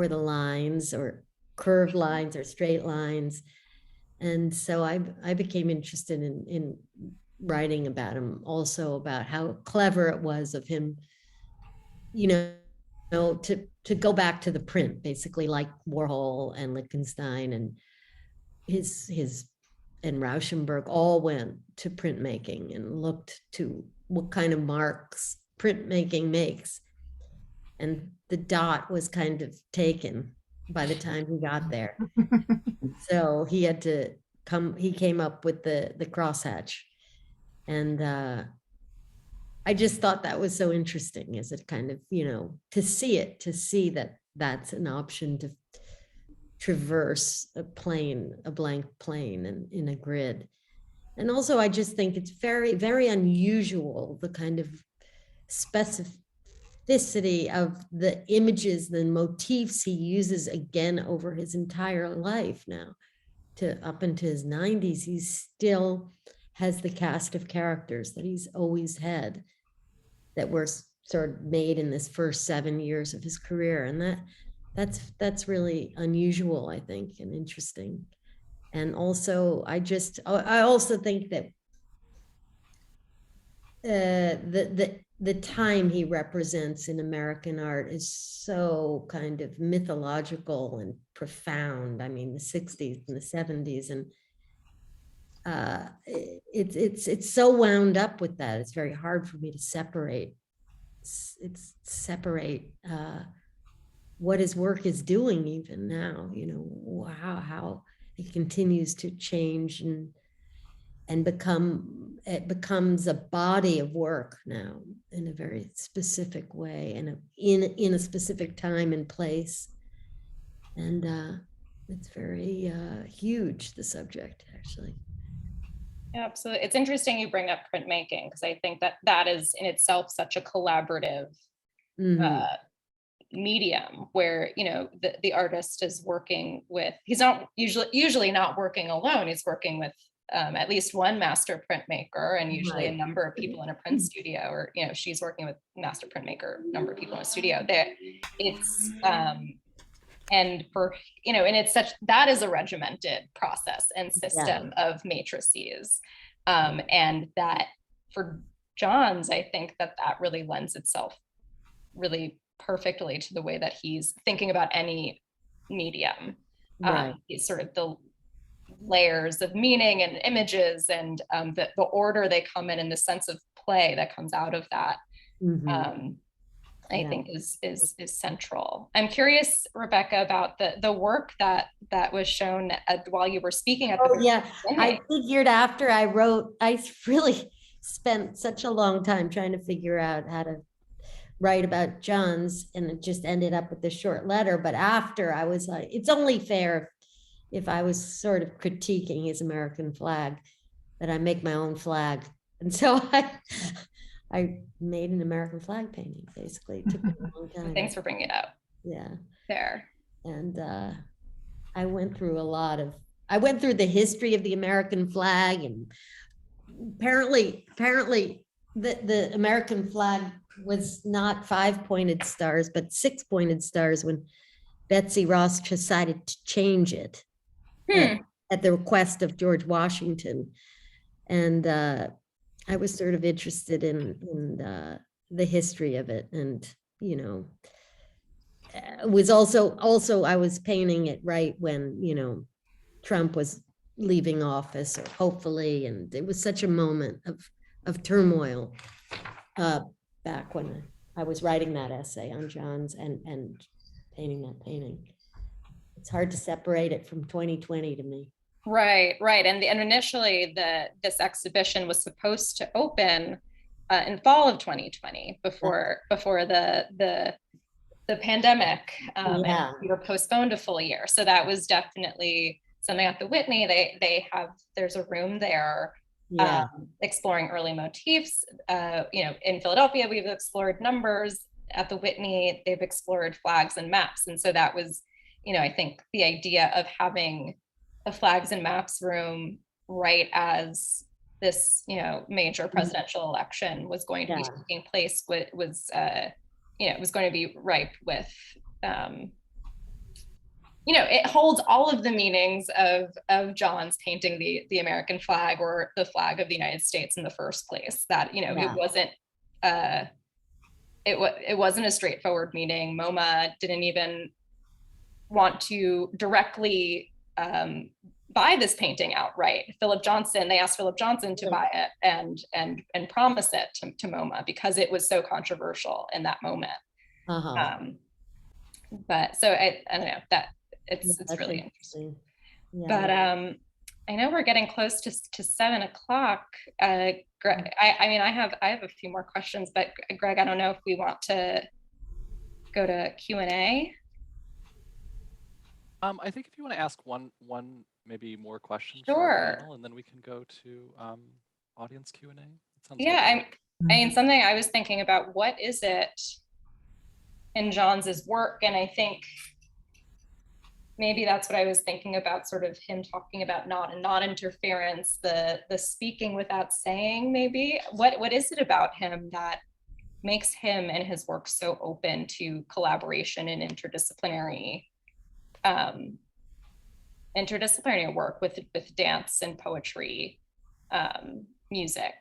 [SPEAKER 2] the lines or curved lines or straight lines. And so I became interested in writing about him, also about how clever it was of him, to go back to the print, basically, like Warhol and Lichtenstein and his and Rauschenberg all went to printmaking and looked to what kind of marks printmaking makes. And the dot was kind of taken by the time he got there. So he had to he came up with the crosshatch. And I just thought that was so interesting, as it kind of, to see that that's an option to traverse a blank plane in a grid. And also, I just think it's very, very unusual, the kind of specificity of the images, the motifs he uses again over his entire life now, to up into his 90s. He still has the cast of characters that he's always had, that were sort of made in this first 7 years of his career. And that's really unusual, I think, and interesting. And also, I also think that the time he represents in American art is so kind of mythological and profound. I mean, the 60s and the 70s, and it's so wound up with that. It's very hard for me to separate what his work is doing even now, how it continues to change and it becomes a body of work now in a very specific way, and in a specific time and place. And it's very huge, the subject, actually.
[SPEAKER 6] Yeah, absolutely. It's interesting you bring up printmaking, because I think that is in itself such a collaborative medium, where the artist is working with, he's not usually not working alone. He's working with at least one master printmaker, and usually a number of people in a print studio, or she's working with master printmaker, number of people in a studio. It's and for and it's that is a regimented process and system of matrices, and that for Johns, I think that really lends itself really perfectly to the way that he's thinking about any medium. It's sort of the layers of meaning and images, and the order they come in, and the sense of play that comes out of that. I think is central. I'm curious, Rebecca, about the work that was shown while you were speaking at the beginning.
[SPEAKER 2] I figured after I wrote, I really spent such a long time trying to figure out how to write about Johns, and it just ended up with this short letter. But after, I was like, it's only fair if I was sort of critiquing his American flag, that I make my own flag. And so I made an American flag painting, basically. It took me a long time.
[SPEAKER 6] Thanks for bringing it up.
[SPEAKER 2] Yeah.
[SPEAKER 6] Fair.
[SPEAKER 2] And I went through the history of the American flag, and apparently the American flag was not 5-pointed stars, but 6-pointed stars when Betsy Ross decided to change it at the request of George Washington. And I was sort of interested in the history of it, and it was also I was painting it right when Trump was leaving office, or hopefully, and it was such a moment of turmoil back when I was writing that essay on Johns and painting that painting. It's hard to separate it from 2020 to me.
[SPEAKER 6] Right. And initially this exhibition was supposed to open in fall of 2020 before the pandemic, and
[SPEAKER 2] Yeah.
[SPEAKER 6] we were postponed a full year. So that was definitely something at the Whitney. There's a room there
[SPEAKER 2] Yeah.
[SPEAKER 6] exploring early motifs. In Philadelphia, we've explored numbers. At the Whitney, they've explored flags and maps. And so that was, I think the idea of having a flags and maps room right as this, major presidential election was going to be taking place was it was going to be ripe with, it holds all of the meanings of Johns painting the American flag or the flag of the United States in the first place. That, it wasn't a straightforward meeting. MoMA didn't even want to directly buy this painting outright. They asked Philip Johnson to buy it and promise it to MoMA because it was so controversial in that moment. But so I don't know, that it's really interesting.
[SPEAKER 2] Yeah.
[SPEAKER 6] But I know we're getting close to 7 o'clock. Greg, I have a few more questions, but Greg, I don't know if we want to go to Q&A.
[SPEAKER 1] I think if you want to ask one maybe more questions
[SPEAKER 6] Sure.
[SPEAKER 1] for our panel, and then we can go to audience Q&A.
[SPEAKER 6] Yeah, something I was thinking about, what is it in Johns's work? And I think maybe that's what I was thinking about, sort of him talking about non-interference, the speaking without saying, maybe. What is it about him that makes him and his work so open to collaboration and interdisciplinary work with dance and poetry, music?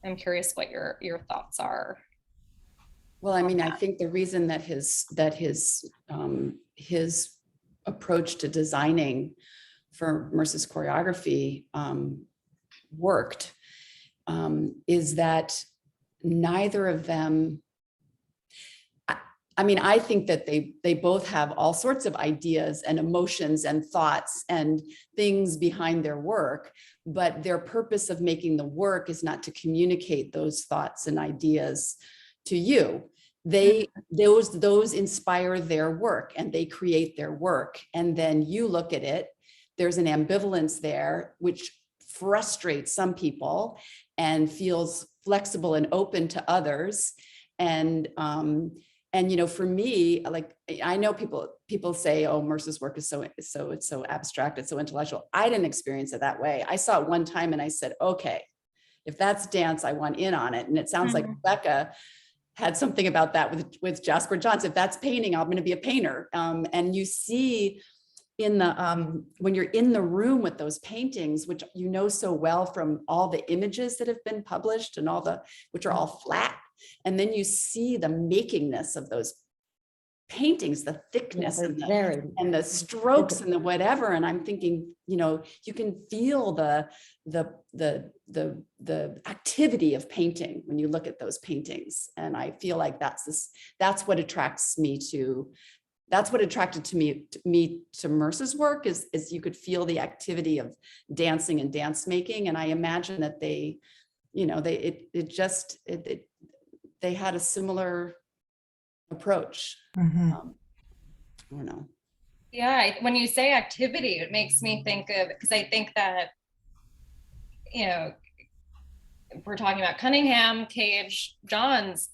[SPEAKER 6] I'm curious what your thoughts are.
[SPEAKER 3] Well, I think the reason that his approach to designing for Merce's choreography worked is that neither of them, I think that they both have all sorts of ideas and emotions and thoughts and things behind their work, but their purpose of making the work is not to communicate those thoughts and ideas to you. Those inspire their work and they create their work. And then you look at it, there's an ambivalence there, which frustrates some people and feels flexible and open to others. And for me, like, I know people say, oh, Merce's work is it's so abstract, it's so intellectual. I didn't experience it that way. I saw it one time and I said, okay, if that's dance, I want in on it. And it sounds like Rebecca had something about that with Jasper Johns. If that's painting, I'm going to be a painter. And you see in the when you're in the room with those paintings, which you know so well from all the images that have been published and which are all flat, and then you see the makingness of those paintings, the thickness and the strokes and the whatever. And I'm thinking, you can feel the activity of painting when you look at those paintings. And I feel like that's what attracted me to Merce's work is you could feel the activity of dancing and dance making. And I imagine that they had a similar approach. I don't know.
[SPEAKER 6] Yeah, when you say activity, it makes me think of, because I think that, we're talking about Cunningham, Cage, Johns,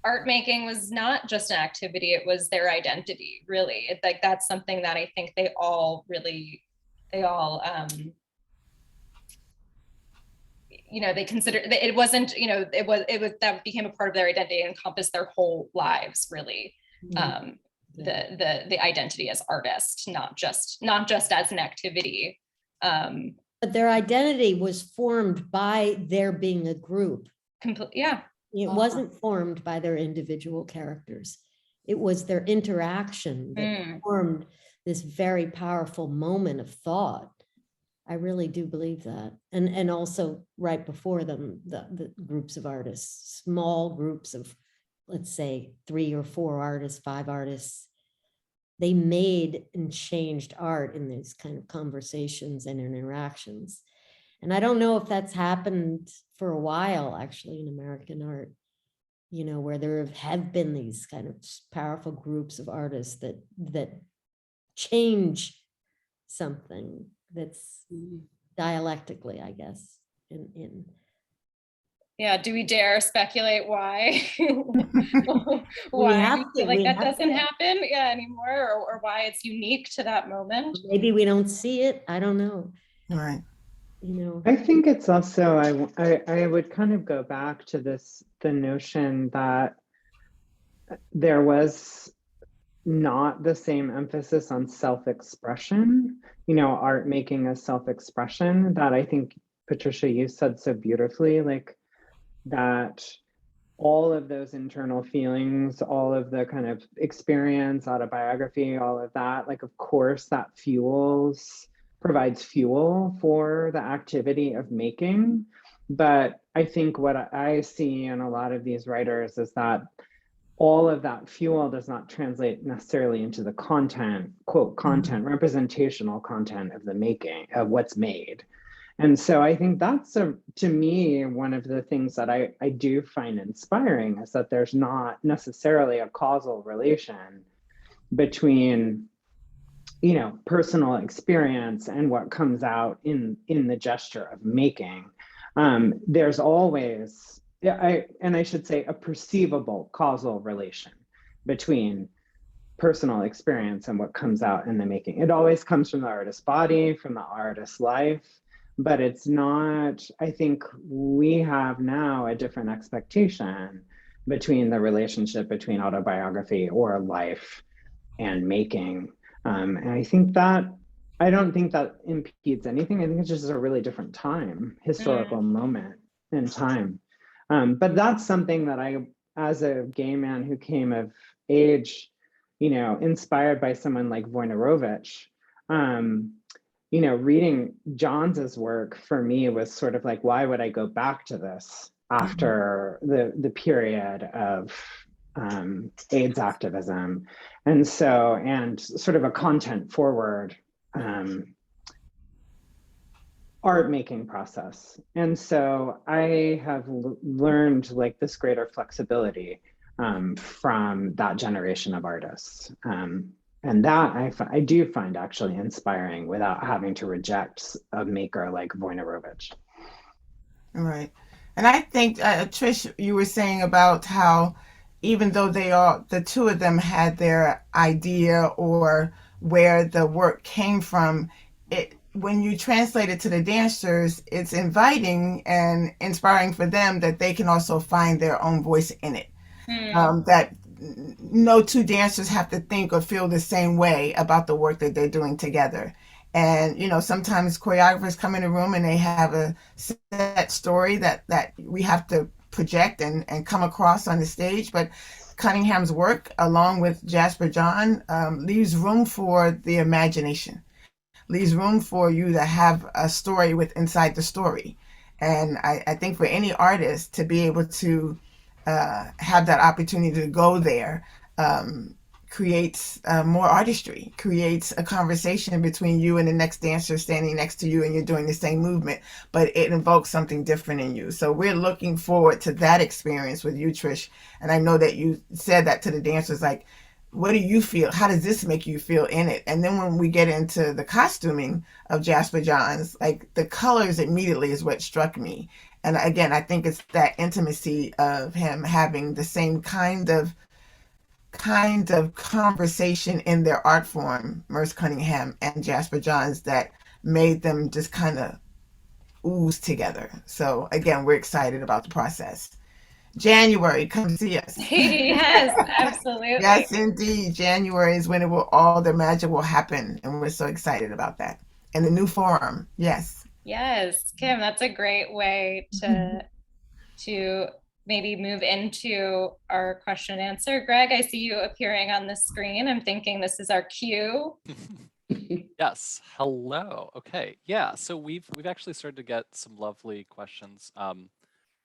[SPEAKER 6] art making was not just an activity, it was their identity, really. Like, that's something that I think they all they consider that it wasn't, it was that became a part of their identity and encompassed their whole lives, really. The identity as artists, not just as an activity.
[SPEAKER 2] But their identity was formed by their being a group.
[SPEAKER 6] Yeah.
[SPEAKER 2] It wasn't formed by their individual characters. It was their interaction that formed this very powerful moment of thought. I really do believe that. And also right before them, the groups of artists, small groups of, let's say, 3 or 4 artists, 5 artists, they made and changed art in these kind of conversations and interactions. And I don't know if that's happened for a while, actually, in American art, you know, where there have been these kind of powerful groups of artists that change something that's dialectically, I guess, in
[SPEAKER 6] Yeah, do we dare speculate why?
[SPEAKER 2] We
[SPEAKER 6] Why
[SPEAKER 2] have
[SPEAKER 6] we
[SPEAKER 2] to,
[SPEAKER 6] feel like
[SPEAKER 2] we
[SPEAKER 6] that
[SPEAKER 2] have
[SPEAKER 6] doesn't
[SPEAKER 2] to.
[SPEAKER 6] happen, yeah, anymore, or why it's unique to that moment?
[SPEAKER 2] Maybe we don't see it. I don't know.
[SPEAKER 4] Right.
[SPEAKER 2] You know,
[SPEAKER 5] I think it's also, I would kind of go back to the notion that there was not the same emphasis on self-expression, you know, art making a self-expression that I think, Patricia, you said so beautifully, like that all of those internal feelings, all of the kind of experience, autobiography, all of that, like, of course, that provides fuel for the activity of making. But I think what I see in a lot of these writers is that all of that fuel does not translate necessarily into the content, quote, content, representational content of the making, of what's made. And so I think that's, to me, one of the things that I do find inspiring is that there's not necessarily a causal relation between, you know, personal experience and what comes out in the gesture of making. There's always, I should say, a perceivable causal relation between personal experience and what comes out in the making. It always comes from the artist's body, from the artist's life, but it's not, I think we have now a different expectation between the relationship between autobiography or life and making. And I think that, I don't think that impedes anything. I think it's just a really different time, historical moment in time. But that's something that I, as a gay man who came of age, you know, inspired by someone like Wojnarowicz, you know, reading Johns's work for me was sort of like, why would I go back to this after the period of AIDS activism? And so, and sort of a content forward art making process. And so I have learned like this greater flexibility from that generation of artists. And that I do find actually inspiring without having to reject a maker like Wojnarowicz.
[SPEAKER 4] Right. And I think, Trish, you were saying about how even though the two of them had their idea or where the work came from, when you translate it to the dancers, it's inviting and inspiring for them that they can also find their own voice in it. That no two dancers have to think or feel the same way about the work that they're doing together. And, you know, sometimes choreographers come in a room and they have a set story that we have to project and come across on the stage. But Cunningham's work, along with Jasper John, leaves room for the imagination, leaves room for you to have a story with inside the story. And I think for any artist to be able to have that opportunity to go there creates more artistry, creates a conversation between you and the next dancer standing next to you and you're doing the same movement, but it invokes something different in you. So we're looking forward to that experience with you, Trish. And I know that you said that to the dancers, like, what do you feel? How does this make you feel in it? And then when we get into the costuming of Jasper Johns, like the colors immediately is what struck me. And again, I think it's that intimacy of him having the same kind of conversation in their art form, Merce Cunningham and Jasper Johns, that made them just kind of ooze together. So again, we're excited about the process. January, come see us.
[SPEAKER 6] Yes, absolutely.
[SPEAKER 4] Yes, indeed. January is when all the magic will happen. And we're so excited about that. And the new forum. Yes.
[SPEAKER 6] Yes, Kim, that's a great way to maybe move into our question and answer. Greg, I see you appearing on the screen. I'm thinking this is our cue.
[SPEAKER 1] Yes. Hello. Okay. Yeah. So we've actually started to get some lovely questions.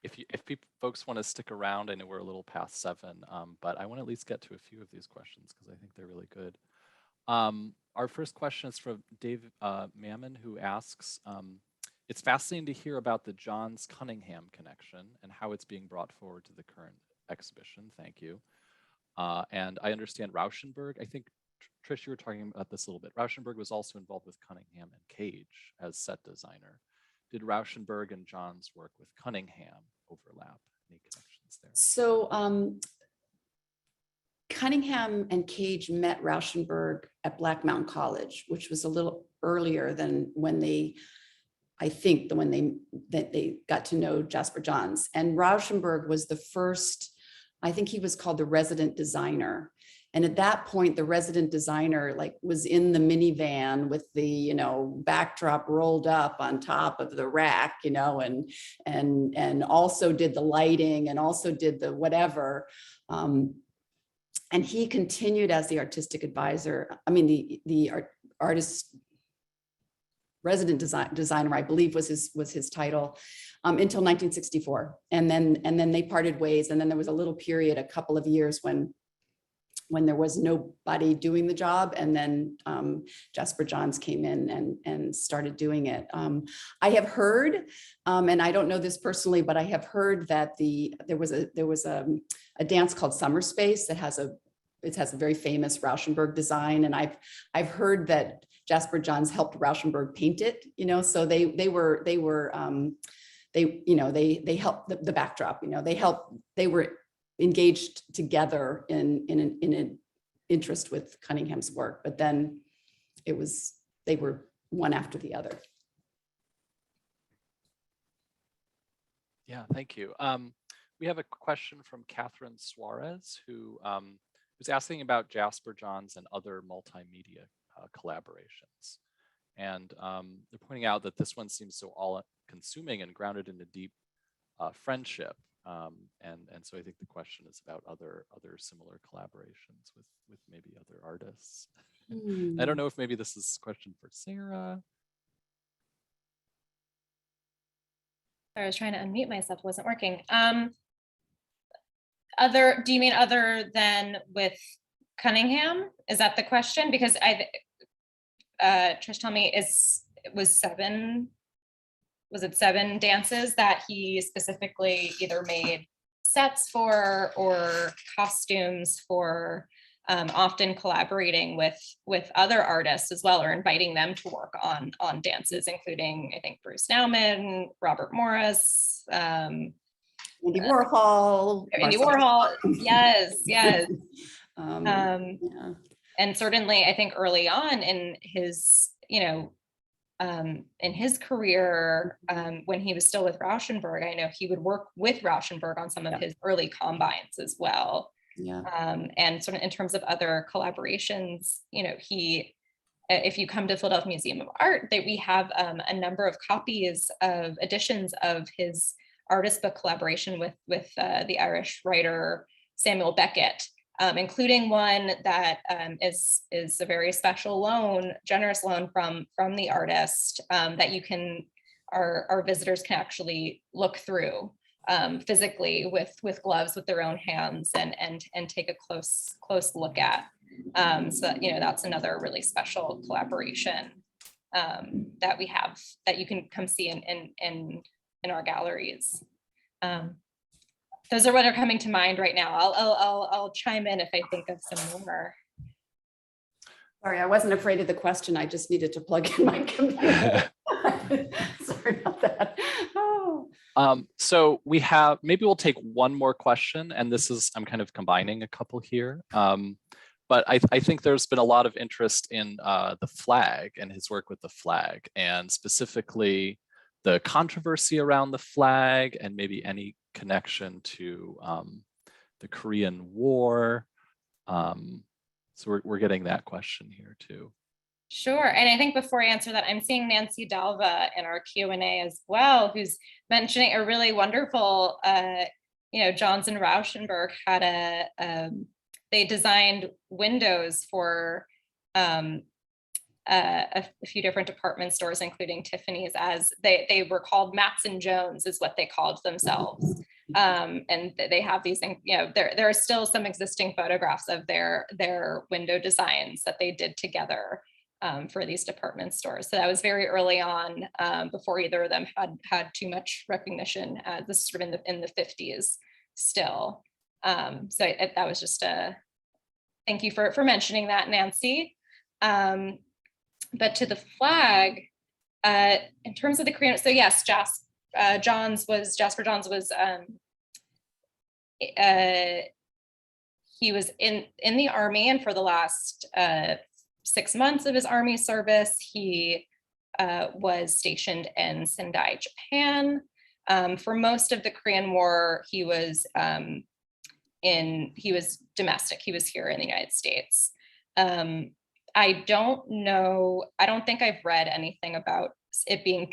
[SPEAKER 1] If folks want to stick around, I know we're a little past 7, but I want to at least get to a few of these questions because I think they're really good. Our first question is from Dave Mammon, who asks, It's fascinating to hear about the Johns Cunningham connection and how it's being brought forward to the current exhibition. Thank you. And I understand Rauschenberg, I think, Trish, you were talking about this a little bit. Rauschenberg was also involved with Cunningham and Cage as set designer. Did Rauschenberg and Johns' work with Cunningham overlap? Any connections there?
[SPEAKER 3] So Cunningham and Cage met Rauschenberg at Black Mountain College, which was a little earlier than when they, I think, that they got to know Jasper Johns. And Rauschenberg was the first, I think he was called the resident designer. And at that point, the resident designer like was in the minivan with the, you know, backdrop rolled up on top of the rack, you know, and also did the lighting and also did the whatever. And he continued as the artistic advisor. I mean, the artist resident designer, I believe was his title, until 1964. And then they parted ways. And then there was a little period, a couple of years when there was nobody doing the job. And then Jasper Johns came in and started doing it. I have heard, and I don't know this personally, but I have heard that there was a dance called Summer Space that has a very famous Rauschenberg design. And I've heard that Jasper Johns helped Rauschenberg paint it, you know, so they helped the backdrop, you know, they were engaged together in an interest with Cunningham's work, but then they were one after the other.
[SPEAKER 1] Yeah, thank you. We have a question from Catherine Suarez, who was asking about Jasper Johns and other multimedia collaborations. And they're pointing out that this one seems so all-consuming and grounded in a deep friendship. And so I think the question is about other similar collaborations with maybe other artists. I don't know if maybe this is a question for Sarah.
[SPEAKER 6] Sorry, I was trying to unmute myself, it wasn't working. Do you mean other than with Cunningham? Is that the question? Because Trish told me it was 7 dances that he specifically either made sets for or costumes for, often collaborating with other artists as well, or inviting them to work on dances, including, I think, Bruce Nauman, Robert Morris,
[SPEAKER 3] Andy Warhol.
[SPEAKER 6] Yes.
[SPEAKER 3] Yeah.
[SPEAKER 6] And certainly I think early on in his, in his career, when he was still with Rauschenberg, I know he would work with Rauschenberg on some of his early combines as well.
[SPEAKER 3] Yeah.
[SPEAKER 6] And sort of in terms of other collaborations, if you come to Philadelphia Museum of Art, that we have a number of copies of editions of his artist book collaboration with the Irish writer Samuel Beckett, including one that is a very special generous loan from the artist that our visitors can actually look through physically with gloves with their own hands and take a close look at. So that's another really special collaboration that we have that you can come see in our galleries. Those are what are coming to mind right now. I'll chime in if I think of some more.
[SPEAKER 3] Sorry, I wasn't afraid of the question. I just needed to plug in my computer. Sorry about that. Oh.
[SPEAKER 1] So maybe we'll take one more question, and I'm kind of combining a couple here. But I think there's been a lot of interest in the flag and his work with the flag, and specifically the controversy around the flag and maybe any connection to the Korean War. So we're getting that question here too.
[SPEAKER 6] Sure, and I think before I answer that, I'm seeing Nancy Dalva in our Q&A as well, who's mentioning a really wonderful, Johns and Rauschenberg had they designed windows for a few different department stores, including Tiffany's, as they were called Matts and Jones is what they called themselves. And they have these things, there are still some existing photographs of their window designs that they did together. for these department stores. So that was very early on, before either of them had too much recognition. This is sort of in the 50s still. That was just a thank you for mentioning that, Nancy. But to the flag, in terms of the Korean, so yes, Jasper Johns was he was in the Army, and for the last 6 months of his Army service, he was stationed in Sendai, Japan. For most of the Korean War, he was domestic. He was here in the United States. I don't think I've read anything about it being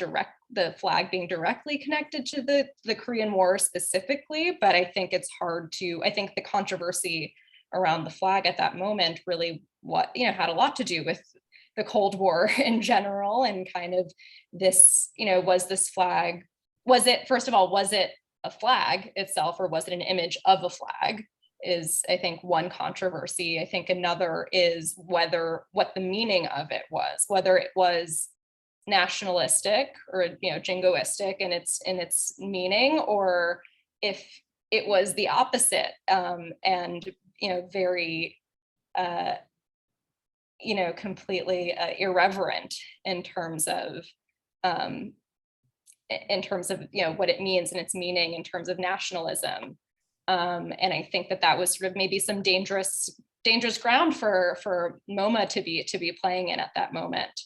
[SPEAKER 6] the flag being directly connected to the Korean War specifically, but I think it's hard to, I think the controversy around the flag at that moment really had a lot to do with the Cold War in general, and kind of this, was this flag, was it a flag itself, or was it an image of a flag, is I think one controversy. I think another is what the meaning of it was, whether it was nationalistic or jingoistic in its meaning, or if it was the opposite, and very completely irreverent in terms of what it means and its meaning in terms of nationalism. And I think that was sort of maybe some dangerous ground for MoMA to be playing in at that moment.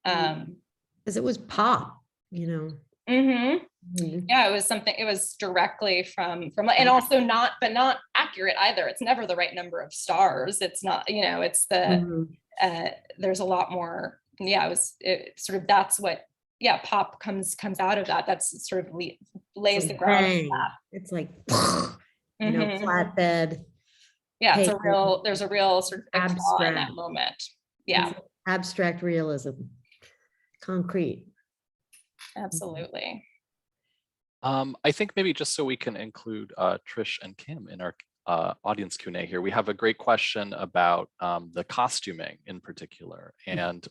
[SPEAKER 2] Because it was pop,
[SPEAKER 6] Yeah, it was directly from, and also not accurate either. It's never the right number of stars. It's not, it's there's a lot more. Yeah, that's what, pop comes out of that. That's sort of lays the ground.
[SPEAKER 2] It's like, flatbed.
[SPEAKER 6] Yeah, there's a real sort of abstract in that moment. Yeah.
[SPEAKER 2] Abstract realism. Concrete.
[SPEAKER 6] Absolutely.
[SPEAKER 1] I think maybe just so we can include Trish and Kim in our audience Q&A here, we have a great question about the costuming in particular. And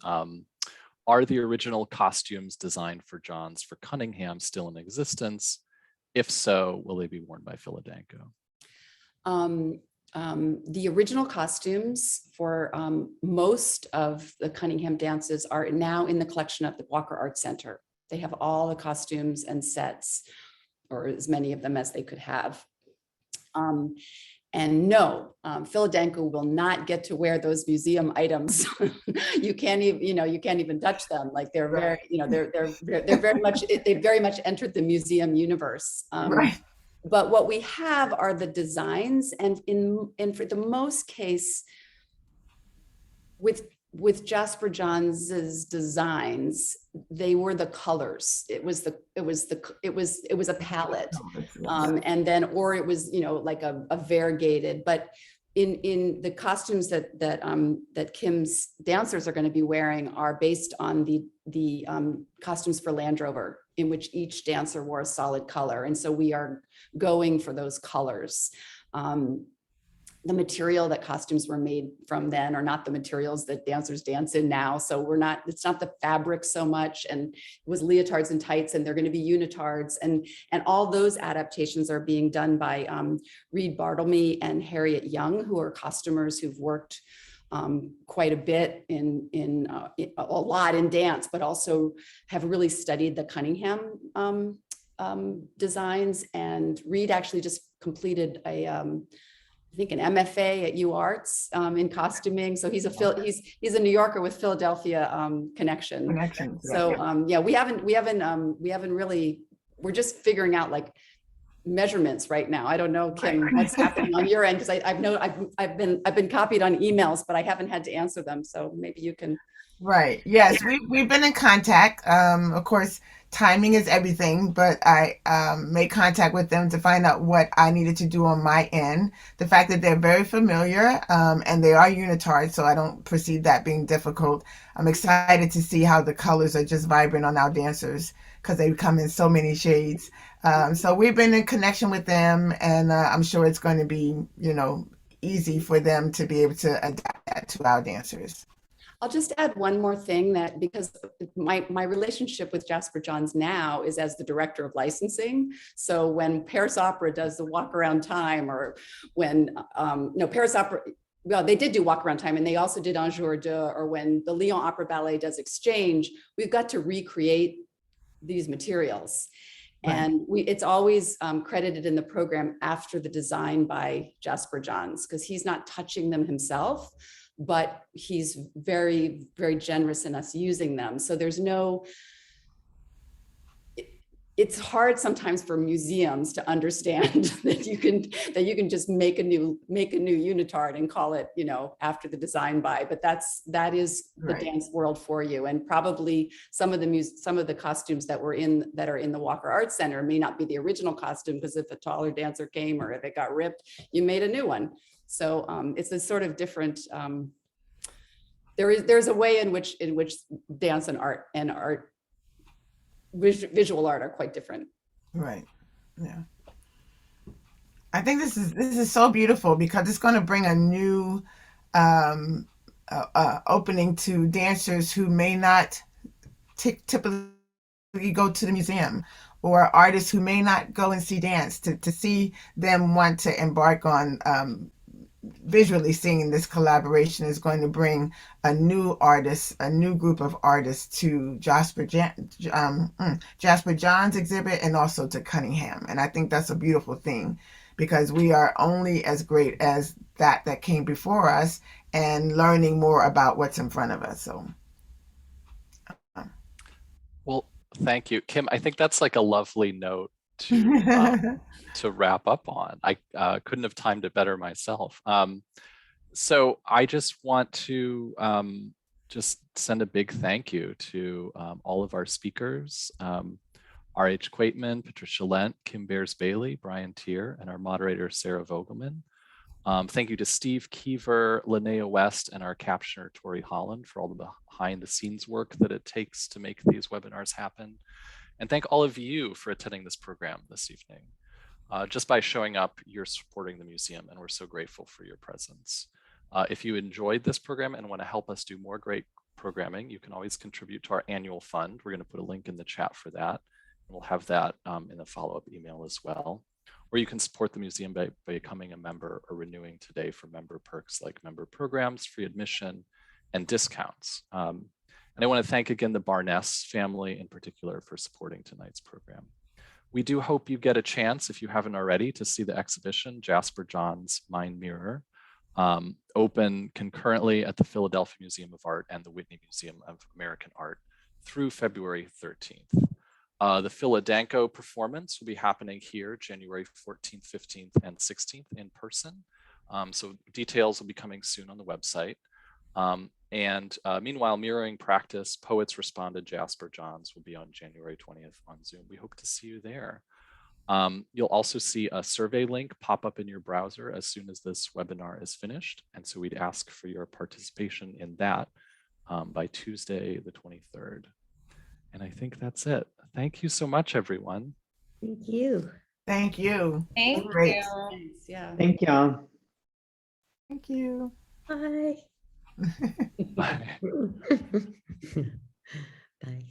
[SPEAKER 1] are the original costumes designed for Johns for Cunningham still in existence? If so, will they be worn by Philadanco?
[SPEAKER 3] The original costumes for most of the Cunningham dances are now in the collection of the Walker Art Center. They have all the costumes and sets, or as many of them as they could have. And no, Philadanco will not get to wear those museum items. You can't even touch them. Like they're very, they're very much, they very much entered the museum universe.
[SPEAKER 4] Right.
[SPEAKER 3] But what we have are the designs, and for the most case, with Jasper Johns's designs, they were the colors. It was a palette, and then, or it was like a variegated. But in the costumes that Kim's dancers are going to be wearing are based on the costumes for Land Rover, in which each dancer wore a solid color, and so we are going for those colors. The material that costumes were made from then are not the materials that dancers dance in now. So it's not the fabric so much, and it was leotards and tights, and they're going to be unitards, and all those adaptations are being done by Reid, Bartlemie, and Harriet Young, who are costumers who've worked quite a bit a lot in dance, but also have really studied the Cunningham designs. And Reid actually just completed I think an MFA at UArts in costuming. So he's a New Yorker with Philadelphia connection. So yeah, we haven't really, we're just figuring out like measurements right now. I don't know, Kim, what's happening on your end, because I've been copied on emails, but I haven't had to answer them. So maybe you can.
[SPEAKER 4] Right. Yes, we've been in contact. Of course, timing is everything, but I made contact with them to find out what I needed to do on my end. The fact that they're very familiar and they are unitards, so I don't perceive that being difficult. I'm excited to see how the colors are just vibrant on our dancers, because they come in so many shades. So we've been in connection with them, and I'm sure it's going to be, easy for them to be able to adapt that to our dancers.
[SPEAKER 3] I'll just add one more thing, that because my relationship with Jasper Johns now is as the director of licensing. So when Paris Opera does the walk around time, or when no, Paris Opera, well, they did do walk around time, and they also did Un Jour deux, or when the Lyon Opera Ballet does exchange, we've got to recreate these materials.
[SPEAKER 4] Right.
[SPEAKER 3] And it's always credited in the program after the design by Jasper Johns, because he's not touching them himself, but he's very, very generous in us using them. So there's no, it's hard sometimes for museums to understand that you can just make a new unitard and call it, after the design by, but that is the
[SPEAKER 4] Right.
[SPEAKER 3] dance world for you. And probably some of the costumes that are in the Walker Arts Center may not be the original costume, because if a taller dancer came or if it got ripped, you made a new one. So it's a sort of different, there's a way in which dance and art, visual art, are quite different.
[SPEAKER 4] Right. Yeah. I think this is so beautiful, because it's going to bring a new opening to dancers who may not typically go to the museum, or artists who may not go and see dance, to see them want to embark on visually seeing this collaboration is going to bring a new group of artists to Jasper Johns exhibit, and also to Cunningham. And I think that's a beautiful thing, because we are only as great as that came before us, and learning more about what's in front of us. So.
[SPEAKER 1] Well, thank you, Kim. I think that's like a lovely note to wrap up on. I couldn't have timed it better myself. So I just want to just send a big thank you to all of our speakers, R.H. Quaytman, Patricia Lent, Kim Beers-Bailey, Brian Teare, and our moderator, Sarah Vogelman. Thank you to Steve Keever, Linnea West, and our captioner, Tori Holland, for all the behind the scenes work that it takes to make these webinars happen. And thank all of you for attending this program this evening. Just by showing up, you're supporting the museum, and we're so grateful for your presence. If you enjoyed this program and want to help us do more great programming, you can always contribute to our annual fund. We're going to put a link in the chat for that. We'll have that in the follow-up email as well. Or you can support the museum by becoming a member or renewing today for member perks like member programs, free admission, and discounts. And I want to thank again the Barness family in particular for supporting tonight's program. We do hope you get a chance, if you haven't already, to see the exhibition, Jasper Johns' Mind Mirror, open concurrently at the Philadelphia Museum of Art and the Whitney Museum of American Art through February 13th. The Philadanco performance will be happening here January 14th, 15th, and 16th in person. So details will be coming soon on the website. Meanwhile, mirroring practice, Poets Responded Jasper Johns will be on January 20th on Zoom. We hope to see you there. You'll also see a survey link pop up in your browser as soon as this webinar is finished. And so we'd ask for your participation in that by Tuesday, the 23rd. And I think that's it. Thank you so much, everyone.
[SPEAKER 2] Thank you.
[SPEAKER 4] Thank you.
[SPEAKER 6] Thank
[SPEAKER 4] Great.
[SPEAKER 6] you.
[SPEAKER 3] Thanks. Yeah.
[SPEAKER 5] Thank y'all.
[SPEAKER 4] Thank you.
[SPEAKER 2] Bye.
[SPEAKER 1] Bye.
[SPEAKER 2] Bye.